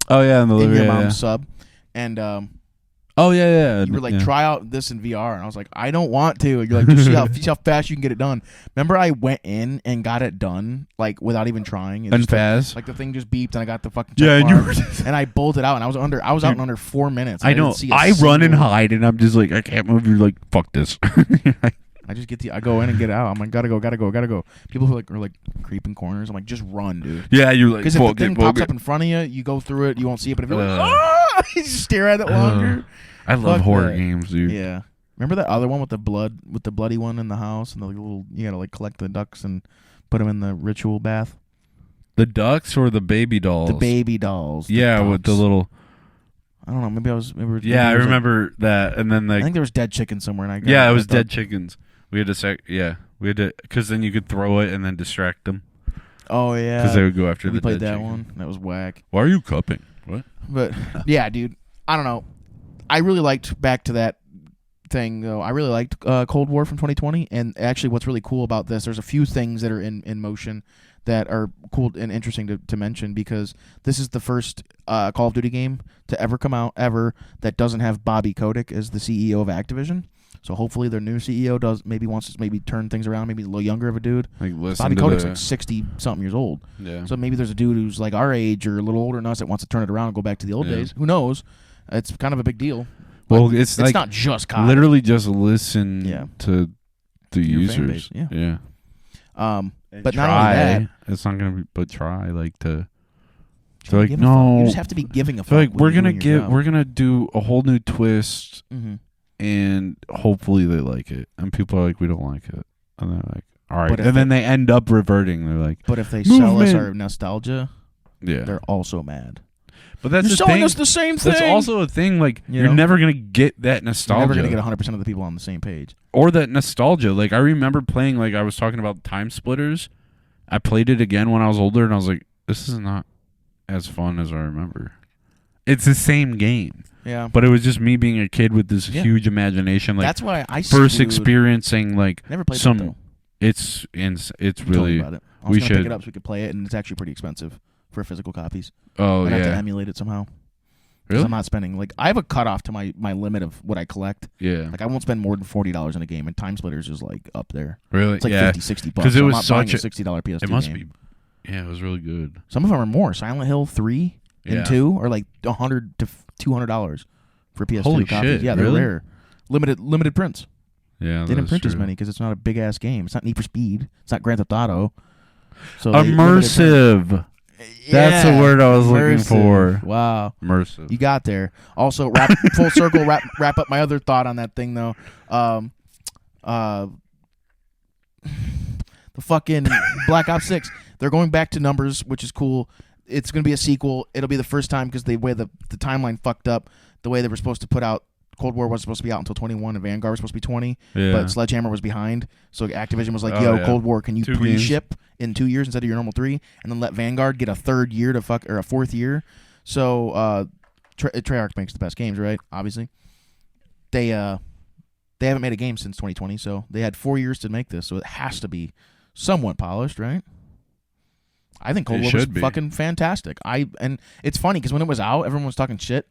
Oh, yeah, in the living room. In your mom's sub. And, oh, yeah. You were like, try out this in VR. And I was like, I don't want to. And you're like, just see how fast you can get it done. Remember I went in and got it done, like, without even trying. And fast? Like, the thing just beeped and I got the fucking check mark. And I bolted out and I was out in under 4 minutes. I know. I run and hide and I'm just like, I can't move. You're like, fuck this. I just I go in and get out. I'm like, gotta go. People are like creeping corners. I'm like, just run, dude. Yeah, you're like, because if the thing pops up in front of you, you go through it, you won't see it. But if you're like, you just stare at it longer. I love horror games, dude. Yeah. Remember that other one with the bloody one in the house, and the little you gotta like collect the ducks and put them in the ritual bath. The ducks or the baby dolls? The baby dolls. Yeah, with the little. I don't know. Maybe I was. I remember that, and then I think there was dead chicken somewhere, and I got it was dead chickens. We had to because then you could throw it and then distract them. Oh yeah, because they would go after the played dead that chicken. one. That was whack. Why are you cupping? What? But yeah, dude, I don't know. I really liked back to that thing though. I really liked Cold War from 2020, and actually, what's really cool about this, there's a few things that are in motion that are cool and interesting to mention, because this is the first Call of Duty game to ever come out that doesn't have Bobby Kotick as the CEO of Activision. So hopefully their new CEO wants to turn things around, maybe a little younger of a dude. Like Bobby Kotick's like 60-something years old. Yeah. So maybe there's a dude who's like our age or a little older than us that wants to turn it around and go back to the old days. Who knows? It's kind of a big deal. Well, it's like not just COD. Literally just listen to the your users. Yeah. But try. not only that, it's not gonna be. But try to like no. You just have to be giving a fuck. Like we're gonna do a whole new twist. Mm-hmm. And hopefully they like it. And people are like, we don't like it. And they're like, all right. And then they end up reverting. They're like, but if they sell us our nostalgia, yeah, they're also mad. But that's you're the selling thing. us the same thing. That's also a thing. Like you're never gonna get that nostalgia. You're never gonna get 100% of the people on the same page. Or that nostalgia. Like I remember playing. Like I was talking about Time Splitters. I played it again when I was older, and I was like, this is not as fun as I remember. It's the same game. Yeah, but it was just me being a kid with this huge imagination. Like that's why I first experiencing like never played some. That, though. It's really. About it. We should pick it up so we could play it, and it's actually pretty expensive for physical copies. Oh I'd have to emulate it somehow. Really? I'm not spending I have a cutoff to my limit of what I collect. Yeah. Like I won't spend more than $40 in a game, and Time Splitters is like up there. Really? It's like $50-$60 because it was such a $60 PS2 It must game. be. Yeah, it was really good. Some of them are more. Silent Hill 3 and 2 are like $100 to $200 for PS2 Holy copies. Shit, yeah, they're really? rare. Limited prints. Yeah, they didn't print as many because it's not a big ass game. It's not Need for Speed. It's not Grand Theft Auto. So immersive. That's the word I was looking for. Wow, immersive. You got there. Also, full circle. Wrap up my other thought on that thing though. The fucking Black Ops 6. They're going back to numbers, which is cool. It's going to be a sequel. It'll be the first time because the way the timeline fucked up. The way they were supposed to put out Cold War wasn't supposed to be out until 21, and Vanguard was supposed to be 20. Yeah. But Sledgehammer was behind, so Activision was like, Cold War, can you pre-ship in 2 years instead of your normal 3, and then let Vanguard get a third year or a fourth year? So Treyarch makes the best games, right? Obviously, they haven't made a game since 2020, so they had 4 years to make this, so it has to be somewhat polished, right? I think Cold War was fucking fantastic. And it's funny because when it was out, everyone was talking shit.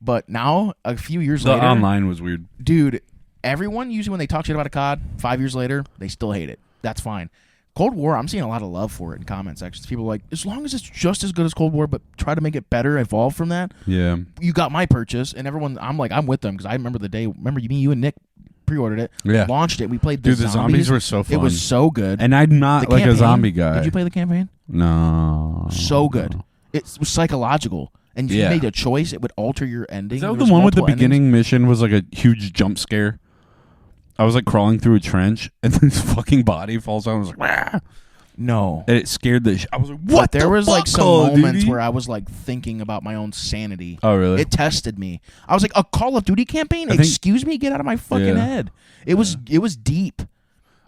But now, a few years later... The online was weird. Dude, everyone, usually when they talk shit about a COD, 5 years later, they still hate it. That's fine. Cold War, I'm seeing a lot of love for it in comment sections. People are like, as long as it's just as good as Cold War, but try to make it better, evolve from that. Yeah. You got my purchase. And everyone, I'm with them because I remember the day... Remember, you and Nick pre-ordered it, launched it. We played the zombies. The zombies were so fun. It was so good. And I'm not like a zombie guy. Did you play the campaign? No. So good. No. It was psychological. And if you made a choice, it would alter your ending. Is that the one with the beginning mission was like a huge jump scare? I was like crawling through a trench, and this fucking body falls out. I was like, ah. No. And it scared the I was like, what? But there was fuck, like some Call of moments Duty? where I was like thinking about my own sanity. Oh, really? It tested me. I was like, a Call of Duty campaign? Excuse me, get out of my fucking head. It was deep.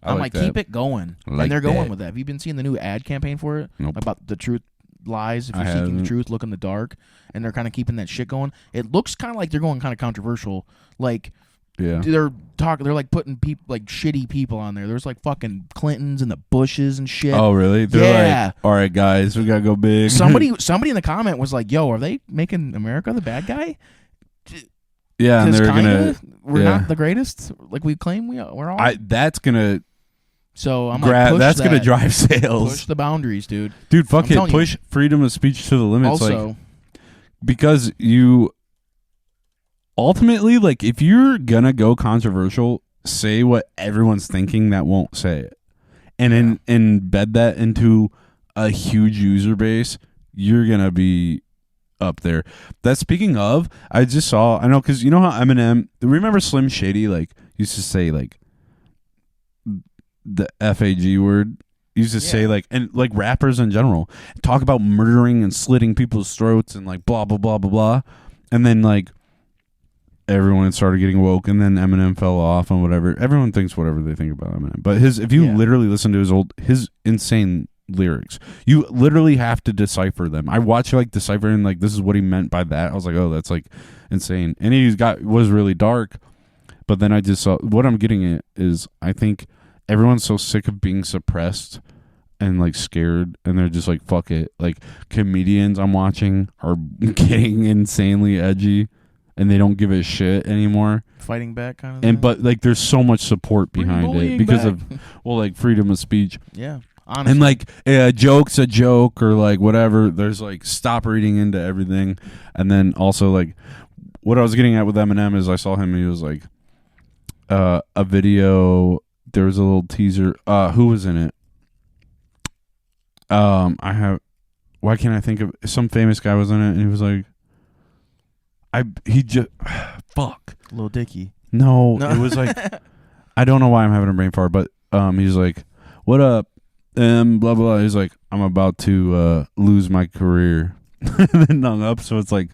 I'm like, keep it going. And they're going with that. Have you been seeing the new ad campaign for it? Nope. About the truth lies. If you're seeking the truth, look in the dark. And they're kind of keeping that shit going. It looks kind of like they're going kind of controversial. Like, they're like putting people, like shitty people on there. There's like fucking Clintons and the Bushes and shit. Oh, really? They're like, all right, guys, we gotta go big. Somebody in the comment was like, yo, are they making America the bad guy? Yeah, and they're we're not the greatest like we claim we're all. That's gonna. So I'm like, that's gonna drive sales. Push the boundaries, dude. Dude, fuck it. Push freedom of speech to the limits. Also, like, because you ultimately, like, if you're gonna go controversial, say what everyone's thinking that won't say it, and embed that into a huge user base. You're gonna be up there. That speaking of, I just saw. I know because you know how Eminem. Remember Slim Shady like used to say like the FAG word. Used to say like, and like rappers in general talk about murdering and slitting people's throats and like blah blah blah blah blah, and then like everyone started getting woke, and then Eminem fell off and whatever. Everyone thinks whatever they think about Eminem, but if you literally listen to his insane lyrics, you literally have to decipher them. I watched like deciphering like this is what he meant by that. I was like, oh, that's like insane, and was really dark. But then I just saw what I'm getting at is I think everyone's so sick of being suppressed and like scared, and they're just like, fuck it. Like comedians I'm watching are getting insanely edgy, and they don't give a shit anymore. Fighting back kind of and thing. But like there's so much support behind it because of like freedom of speech. Yeah. Honestly. And like a joke's a joke or like whatever. There's like stop reading into everything. And then also like what I was getting at with Eminem is I saw him and he was like a video. There was a little teaser. Who was in it? Why can't I think of some famous guy was in it and he was like fuck. Lil Dicky. No, it was like I don't know why I'm having a brain fart, but he's like, what up? Blah blah. He's like, I'm about to lose my career. And then hung up. So it's like,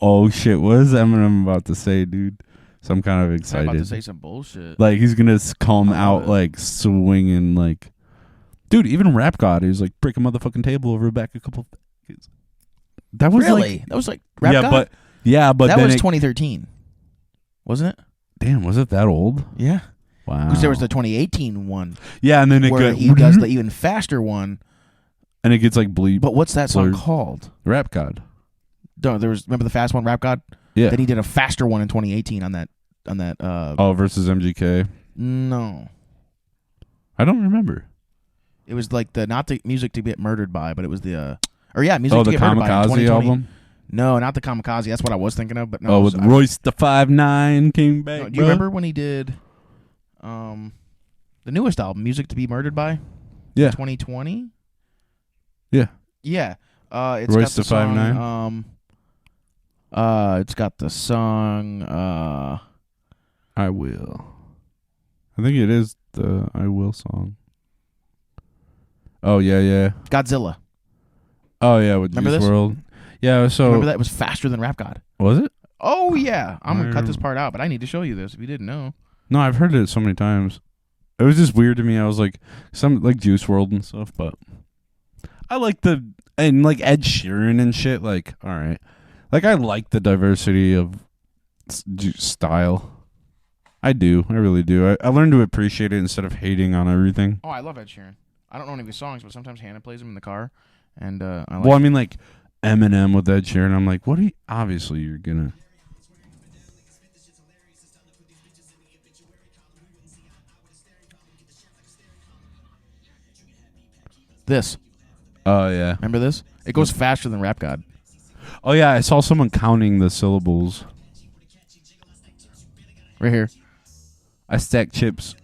oh shit, what is Eminem about to say, dude? So I'm kind of excited. I'm about to say some bullshit. Like he's gonna come out like swinging, like, dude. Even Rap God, he was like, break a motherfucking table over back a couple. That was really like, that was like Rap God? but that then was 2013, wasn't it? Damn, was it that old? Yeah. Wow. Because there was the 2018 one. Yeah, and then he does the even faster one, and it gets like bleep. But what's that song called? Rap God. No, there was remember the fast one, Rap God. Yeah. Then he did a faster one in 2018 on that. Versus MGK. No, I don't remember. It was like not the music to get murdered by, but it was the music to get murdered by. The Kamikaze album. No, not the Kamikaze. That's what I was thinking of. But no. With Royce the 5'9" came back. No, do you remember when he did the newest album, Music to Be Murdered By? Yeah. 2020? Yeah. Yeah. It's Royce got the the 5'9"? It's got the song I Will. I think it is the I Will song. Oh, yeah. Godzilla. Oh, yeah, with Juice WRLD. Yeah, so... Remember that? It was faster than Rap God. Was it? Oh, yeah. I'm going to cut this part out, but I need to show you this if you didn't know. No, I've heard it so many times. It was just weird to me. I was like, some like Juice WRLD and stuff, but I like and like Ed Sheeran and shit. Like, all right, like I like the diversity of style. I do, I really do. I learned to appreciate it instead of hating on everything. Oh, I love Ed Sheeran. I don't know any of his songs, but sometimes Hannah plays them in the car, and I like. Well, I mean, like Eminem with Ed Sheeran. I'm like, what are you? Obviously, you're gonna. This. Oh, yeah. Remember this? It goes faster than Rap God. Oh, yeah. I saw someone counting the syllables. Right here. I stack chips.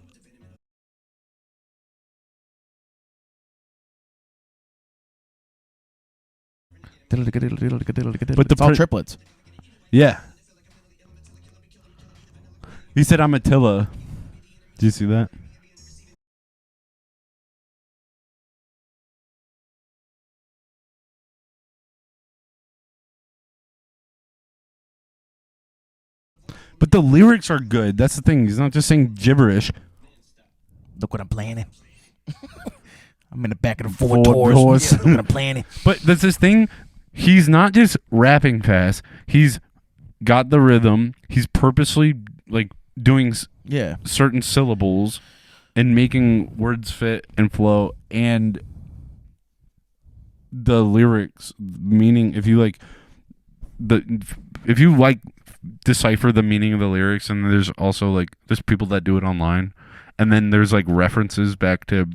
But it's all triplets. Yeah. He said, I'm Attila. Did you see that? But the lyrics are good. That's the thing. He's not just saying gibberish. Look what I'm planning. I'm in the back of the Ford Taurus. Look what I'm planning. But that's this thing. He's not just rapping fast. He's got the rhythm. He's purposely like doing certain syllables and making words fit and flow. And the lyrics, meaning if you decipher the meaning of the lyrics, and there's also like there's people that do it online, and then there's like references back to.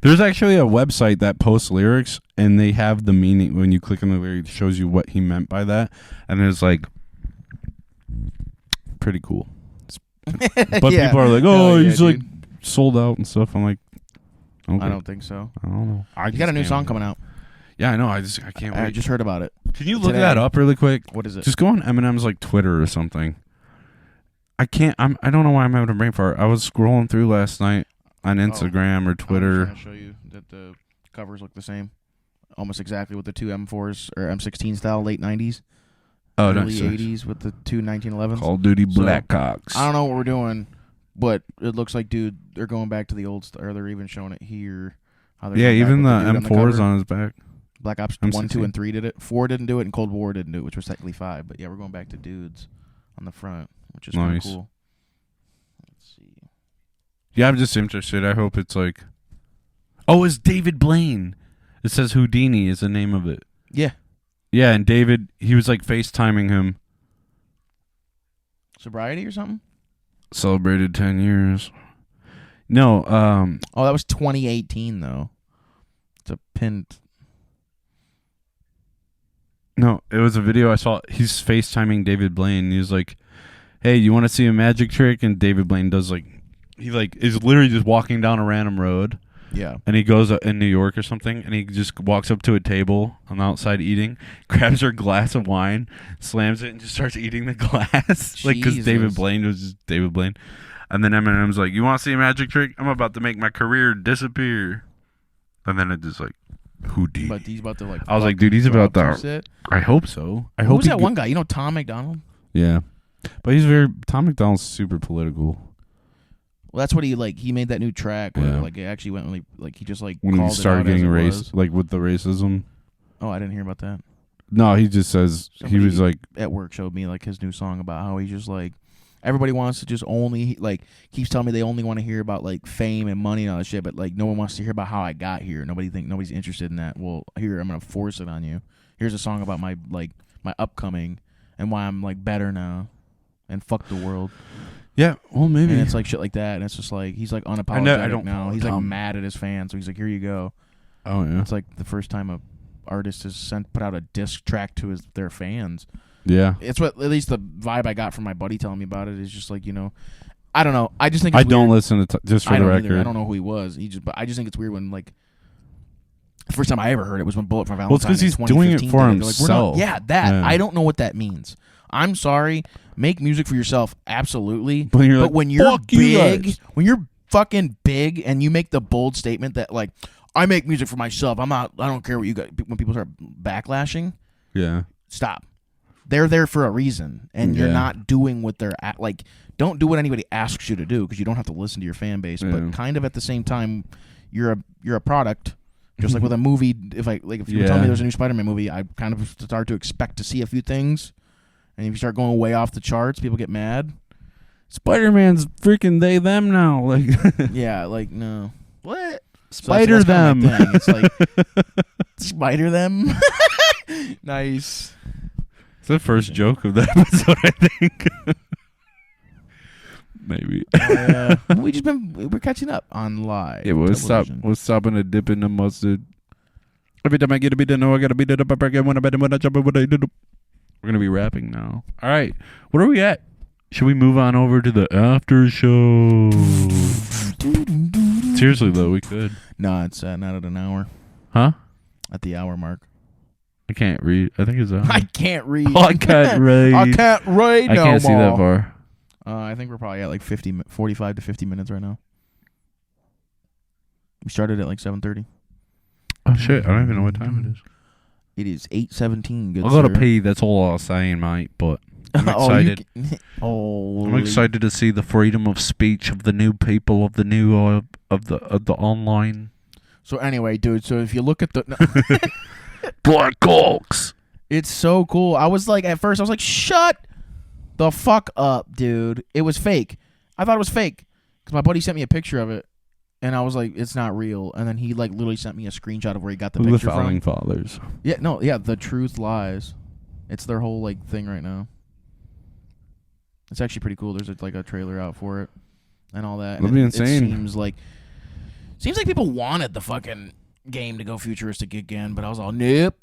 There's actually a website that posts lyrics, and they have the meaning. When you click on the lyric, it shows you what he meant by that, and it's like pretty cool. But people are like, "Oh, he's like sold out and stuff." I'm like, okay. I don't think so. I don't know. You got a new song coming out. Yeah, I know. I can't wait. I just heard about it. Can you look that up really quick? What is it? Just go on Eminem's like Twitter or something. I can't. I don't know why I'm having a brain fart. I was scrolling through last night on Instagram or Twitter. I'm trying to show you that the covers look the same, almost exactly with the two M4s or M16 style late 90s, early 80s with the two 1911s. Call of Duty Blackhawks. I don't know what we're doing, but it looks like, dude, they're going back to the old or they're even showing it here. Even the M4's on his back. Black Ops 1, 2, and 3 did it. 4 didn't do it, and Cold War didn't do it, which was technically 5. But yeah, we're going back to dudes on the front, which is kind of cool. Let's see. Yeah, I'm just interested. I hope it's like... Oh, it's David Blaine. It says Houdini is the name of it. Yeah. Yeah, and David, he was like FaceTiming him. Sobriety or something? Celebrated 10 years. No, Oh, that was 2018, though. It's a pinned... No, it was a video I saw. He's FaceTiming David Blaine. He was like, "Hey, you want to see a magic trick?" And David Blaine does he is literally just walking down a random road. Yeah. And he goes in New York or something, and he just walks up to a table on the outside eating, grabs her glass of wine, slams it, and just starts eating the glass. Because David Blaine was just David Blaine. And then Eminem's like, "You want to see a magic trick? I'm about to make my career disappear." And then it just like, Houdini. But he's about to like. I was like, dude, he's about that. I hope so. Who was that one guy? You know, Tom McDonald. Yeah, but Tom McDonald's super political. Well, that's what he made that new track where it actually went he just when he started getting race with the racism. Oh, I didn't hear about that. No, he just says he was like at work showed me his new song about how he's just everybody wants to just only keeps telling me they only want to hear about fame and money and all that shit, but no one wants to hear about how I got here. Nobody's interested in that. Well, here I'm gonna force it on you. Here's a song about my my upcoming and why I'm better now, and fuck the world. Yeah, well maybe. And it's shit like that, and it's just he's unapologetic now. He's mad at his fans, so he's here you go. Oh yeah. It's the first time a artist has put out a diss track to their fans. Yeah, it's what at least the vibe I got from my buddy telling me about it is just I don't know. I just think I don't listen to just for the record. I don't know who he was. But I just think it's weird when the first time I ever heard it was when Bullet for Valentine. Well, it's because he's doing it for himself. I don't know what that means. I'm sorry. Make music for yourself, absolutely. But when you're big, when you're fucking big, and you make the bold statement that I make music for myself. I don't care what you got. When people start backlashing, yeah, stop. They're there for a reason, and you're not doing what they're at. Don't do what anybody asks you to do because you don't have to listen to your fan base. Yeah. But kind of at the same time, you're a product. Just like with a movie, if you tell me there's a new Spider-Man movie, I kind of start to expect to see a few things, and if you start going way off the charts, people get mad. Spider-Man's freaking they them now, yeah, no. What? Spider them. It's spider them. Nice. It's the first joke of the episode, I think. Maybe. We're catching up on live. Yeah, we're stopping to dip in the mustard. Every time I get a bit, I know I gotta beat it up. When I jump up, we're gonna be rapping now. All right, where are we at? Should we move on over to the after show? Seriously though, we could. No, it's not at an hour. Huh? At the hour mark. I can't read. I think it's on. I can't read. Oh, I can't read. I can't read. I can't see that far. I think we're probably at 45 to 50 minutes right now. We started at 7:30. Oh shit! I don't even know what time it is. It is 8:17. Good. I gotta pee. That's all I'll say, mate. But I'm excited. I'm excited to see the freedom of speech of the new people of the new of the online. So anyway, dude. So if you look at the Black Hawks, it's so cool. I was like, at first, I was like, shut the fuck up, dude. It was fake. I thought it was fake because my buddy sent me a picture of it, and I was like, it's not real. And then he like literally sent me a screenshot of where he got the picture the founding from. fathers. Yeah, no, yeah. The truth lies. It's their whole like thing right now. It's actually pretty cool. There's like a trailer out for it and all that. That'd be insane. It seems like people wanted the fucking game to go futuristic again, but I was all nope.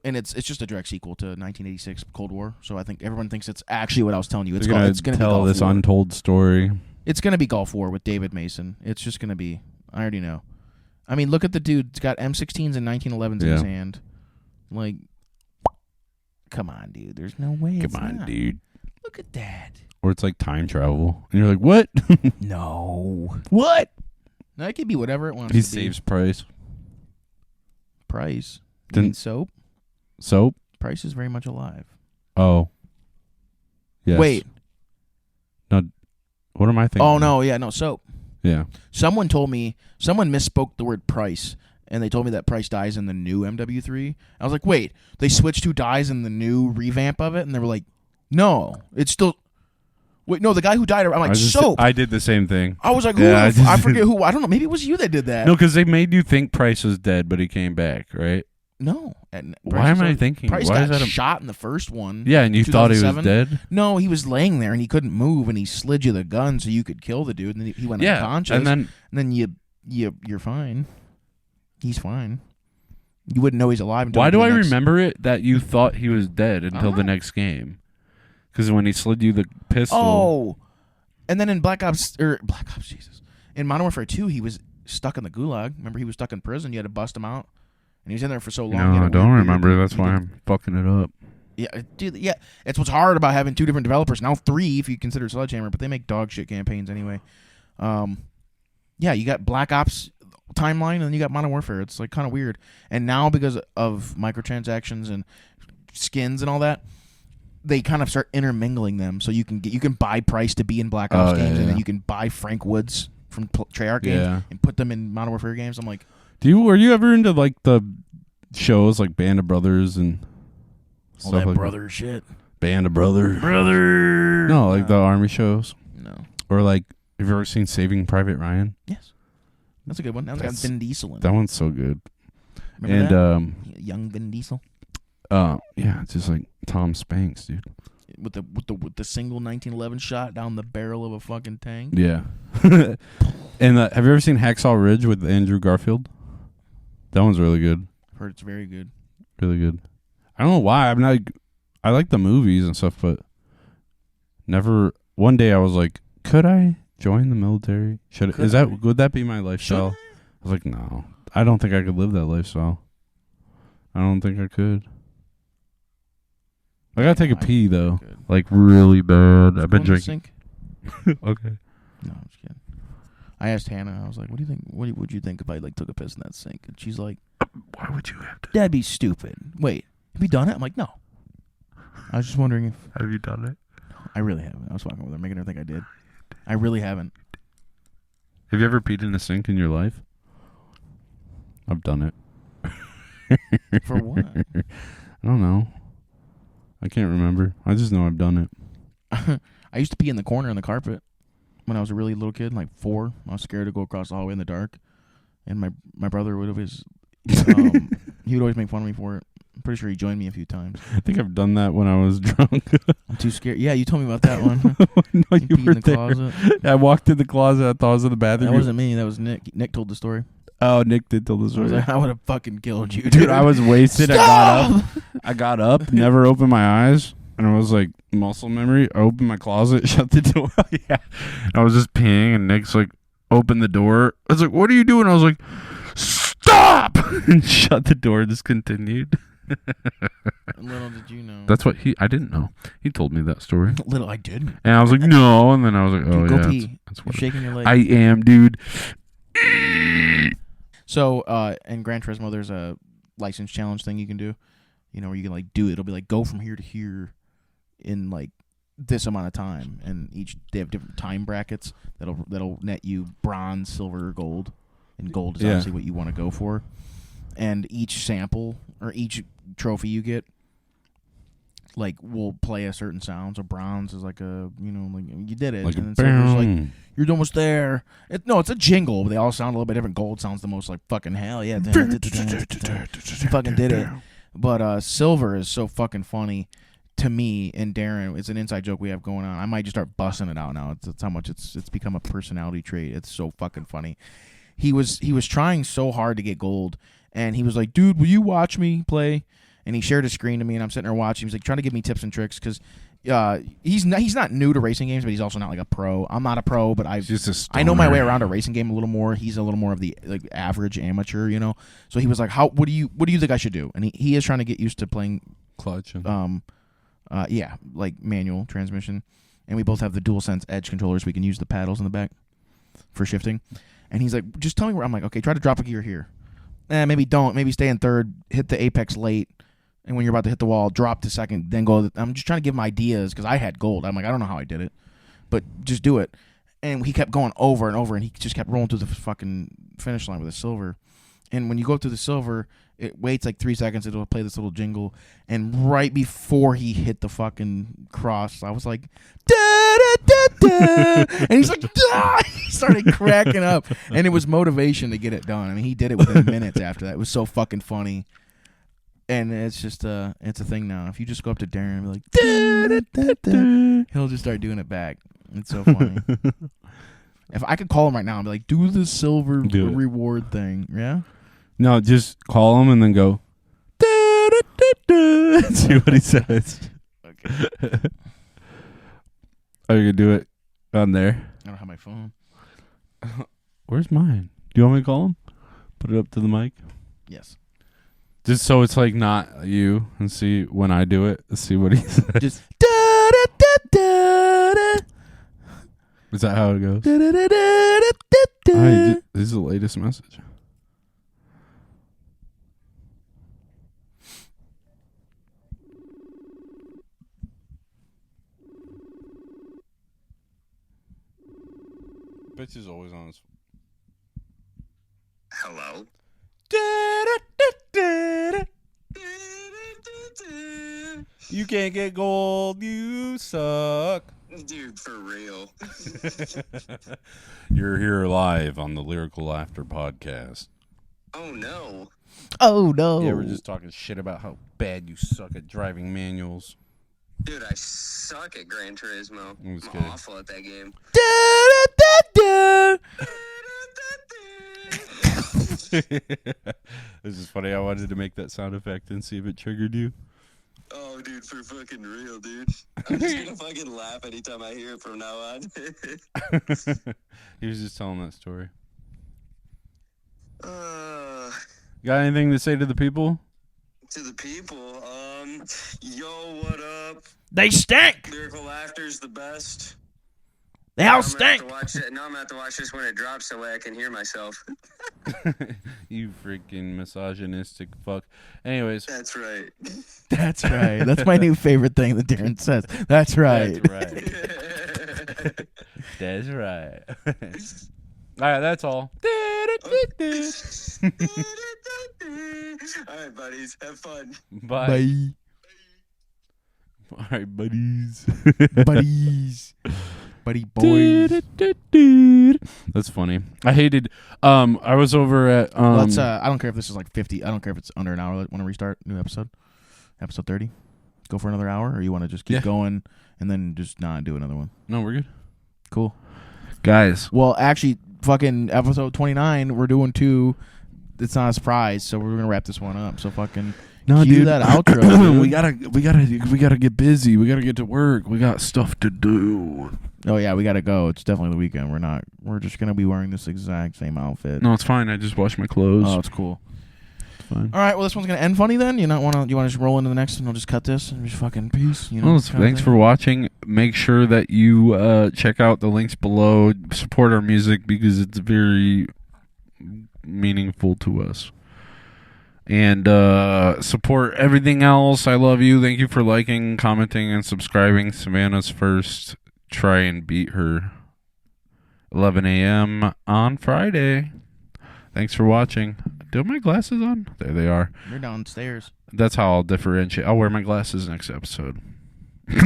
And it's just a direct sequel to 1986 Cold War. So I think everyone thinks it's actually what I was telling you. It's going to tell this untold story. It's going to be Gulf War with David Mason. It's just going to be. I already know. I mean, look at the dude. He's got M16s and 1911s in his hand. Like, come on, dude. There's no way. Come on, dude. Look at that. Or it's like time travel. And you're like, what? No. What? No, it could be whatever it wants He to saves Price. Price. Didn't Soap? Soap? Price is very much alive. Oh. Yes. Wait. No. What am I thinking? Oh, no. Yeah, no. Soap. Yeah. Someone misspoke the word Price, and they told me that Price dies in the new MW3. I was like, wait, they switched who dies in the new revamp of it? And they were like, no, it's still... Wait, no, the guy who died... I'm like, Soap. I did the same thing. I was like, who? Yeah, I forget who. I don't know. Maybe it was you that did that. No, because they made you think Price was dead, but he came back, right? No. And why am I thinking? Price why got shot in the first one. Yeah, and you thought he was dead? No, he was laying there, and he couldn't move, and he slid you the gun so you could kill the dude, and then he went unconscious. And then you're fine. He's fine. You wouldn't know he's alive until why do I remember it that you thought he was dead until the next game? Because when he slid you the pistol. Oh, and then in Black Ops, Jesus, in Modern Warfare 2, he was stuck in the gulag. Remember, he was stuck in prison. You had to bust him out, and he was in there for so long. No, I don't remember. That's why I'm fucking it up. Yeah, dude. Yeah, it's what's hard about having two different developers now, three if you consider Sledgehammer, but they make dog shit campaigns anyway. Yeah, you got Black Ops timeline, and then you got Modern Warfare. It's like kind of weird. And now because of microtransactions and skins and all that, they kind of start intermingling them. So you can buy Price to be in Black Ops games, and then you can buy Frank Woods from Treyarch games and put them in Modern Warfare games. I'm like, were you ever into like the shows like Band of Brothers and all that like brother shit? Band of Brothers, No, like the army shows. No. Or like, have you ever seen Saving Private Ryan? Yes, that's a good one. That's got Vin Diesel in it. That one's so good. Remember that? Young Vin Diesel. Yeah, it's just like Tom Spanks, dude. With the single 1911 shot down the barrel of a fucking tank. Yeah. And have you ever seen Hacksaw Ridge with Andrew Garfield? That one's really good. I've heard it's very good. Really good. I don't know why. I like the movies and stuff, but never. One day I was like, could I join the military? Would that be my lifestyle? I was like, no. I don't think I could live that lifestyle. I don't think I could. I gotta take a pee though, like really bad. I've been drinking. Okay. No, I'm just kidding. I asked Hannah. I was like, "What do you think? What would you think if I like took a piss in that sink?" And she's like, "Why would you have to? That'd be stupid." Wait, have you done it? I'm like, "No." I was just wondering if. Have you done it? No, I really haven't. I was fucking with her, making her think I did. I really haven't. Have you ever peed in a sink in your life? I've done it. For what? I don't know. I can't remember. I just know I've done it. I used to pee in the corner on the carpet when I was a really little kid, like 4. I was scared to go across the hallway in the dark, and my brother would always he would always make fun of me for it. I'm pretty sure he joined me a few times. I think I've done that when I was drunk. I'm too scared. Yeah, you told me about that one. No, you were in the there. Closet. I walked in the closet. I thought I was in the bathroom. That wasn't me. That was Nick. Nick told the story. Oh, Nick did tell the story. I would have fucking killed you, dude. I was wasted. I got up, never opened my eyes, and I was like, muscle memory. I opened my closet, shut the door. Yeah, I was just peeing, and Nick's like, open the door. I was like, what are you doing? I was like, stop, and shut the door. Just continued. Little did you know. That's what I didn't know. He told me that story. Little I didn't. And I was like, no, and then I was like, oh, dude, yeah. Go pee. That's what You're shaking your leg. I am, dude. So, in Gran Turismo, there's a license challenge thing you can do. You know, where you can like do it. It'll be like go from here to here in like this amount of time, and they have different time brackets that'll net you bronze, silver, or gold, and gold is obviously what you want to go for. And each sample or each trophy you get, like, will play a certain sound. So bronze is like a, like you did it, like and then silver's like you're almost there. It's a jingle, but they all sound a little bit different. Gold sounds the most like fucking hell, yeah. You fucking did it. But silver is so fucking funny to me and Darren. It's an inside joke we have going on. I might just start busting it out now. It's how much it's become a personality trait. It's so fucking funny. He was trying so hard to get gold, and he was like, "Dude, will you watch me play?" And he shared his screen to me, and I'm sitting there watching. He's like trying to give me tips and tricks because he's not new to racing games, but he's also not like a pro. I'm not a pro, but I know my way around a racing game a little more. He's a little more of the like average amateur, So he was like, what do you think I should do?" And he is trying to get used to playing clutch and like manual transmission. And we both have the DualSense Edge controllers. We can use the paddles in the back for shifting. And he's like, "Just tell me where." I'm like, "Okay, try to drop a gear here. Maybe don't. Maybe stay in third. Hit the apex late. And when you're about to hit the wall, drop to second, then go." I'm just trying to give him ideas because I had gold. I'm like, I don't know how I did it, but just do it. And he kept going over and over, and he just kept rolling through the fucking finish line with a silver. And when you go through the silver, it waits like 3 seconds. It'll play this little jingle. And right before he hit the fucking cross, I was like, da, da, da, da. And he's like, da! He started cracking up. And it was motivation to get it done. I mean, he did it within minutes after that. It was so fucking funny. And it's just it's a thing now. If you just go up to Darren and be like, da, da, da, da, he'll just start doing it back. It's so funny. If I could call him right now and be like, do the silver reward thing. Yeah? No, just call him and then go, da, da, da, da, and see what he says. Okay. Are you going to do it on there? I don't have my phone. Where's mine? Do you want me to call him? Put it up to the mic? Yes. Just so it's like not you, and see when I do it, see what he says. Just da da da da da. Is that how it goes? Da, da, da, da, da, da. Right, this is the latest message. Bitch is always on his. Hello. You can't get gold, you suck. Dude, for real. You're here live on the Lyrical After podcast. Oh, no. Oh, no. Yeah, we're just talking shit about how bad you suck at driving manuals. Dude, I suck at Gran Turismo. I'm awful at that game. This is funny. I wanted to make that sound effect and see if it triggered you. Oh, dude, for fucking real, dude. I'm just gonna fucking laugh anytime I hear it from now on. He was just telling that story. Uh, Got anything to say to the people? To the people, yo, what up? They stink. Lyrical Laughter's the best. They all stink. Now I'm gonna have to watch this when it drops so way I can hear myself. You freaking misogynistic fuck. Anyways. That's right. That's right. That's my new favorite thing that Darren says. That's right. That's right. That's right. All right, that's all. All right, buddies. Have fun. Bye. Bye. All right, buddies. Buddies. Buddy boys. That's funny. I hated. I was over at. Let's. I don't care if this is like 50. I don't care if it's under an hour. Want to restart new episode? Episode 30. Go for another hour, or you want to just keep going and then just not do another one? No, we're good. Cool, guys. Well, actually, fucking episode 29. We're doing 2. It's not a surprise, so we're gonna wrap this one up. So fucking. No, cue dude. that outro. Dude. we gotta get busy. We gotta get to work. We got stuff to do. Oh yeah, we gotta go. It's definitely the weekend. We're just gonna be wearing this exact same outfit. No, it's fine. I just washed my clothes. Oh, it's cool. It's fine. All right. Well, this one's gonna end funny then. You want to just roll into the next and we'll just cut this and just fucking peace. Well, thanks for watching. Make sure that you check out the links below. Support our music because it's very meaningful to us. And support everything else. I love you. Thank you for liking, commenting, and subscribing. Savannah's first. Try and beat her. 11 a.m. on Friday. Thanks for watching. Do I have my glasses on? There they are. They're downstairs. That's how I'll differentiate. I'll wear my glasses next episode. Cue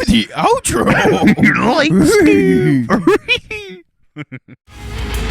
the outro. Like Steve.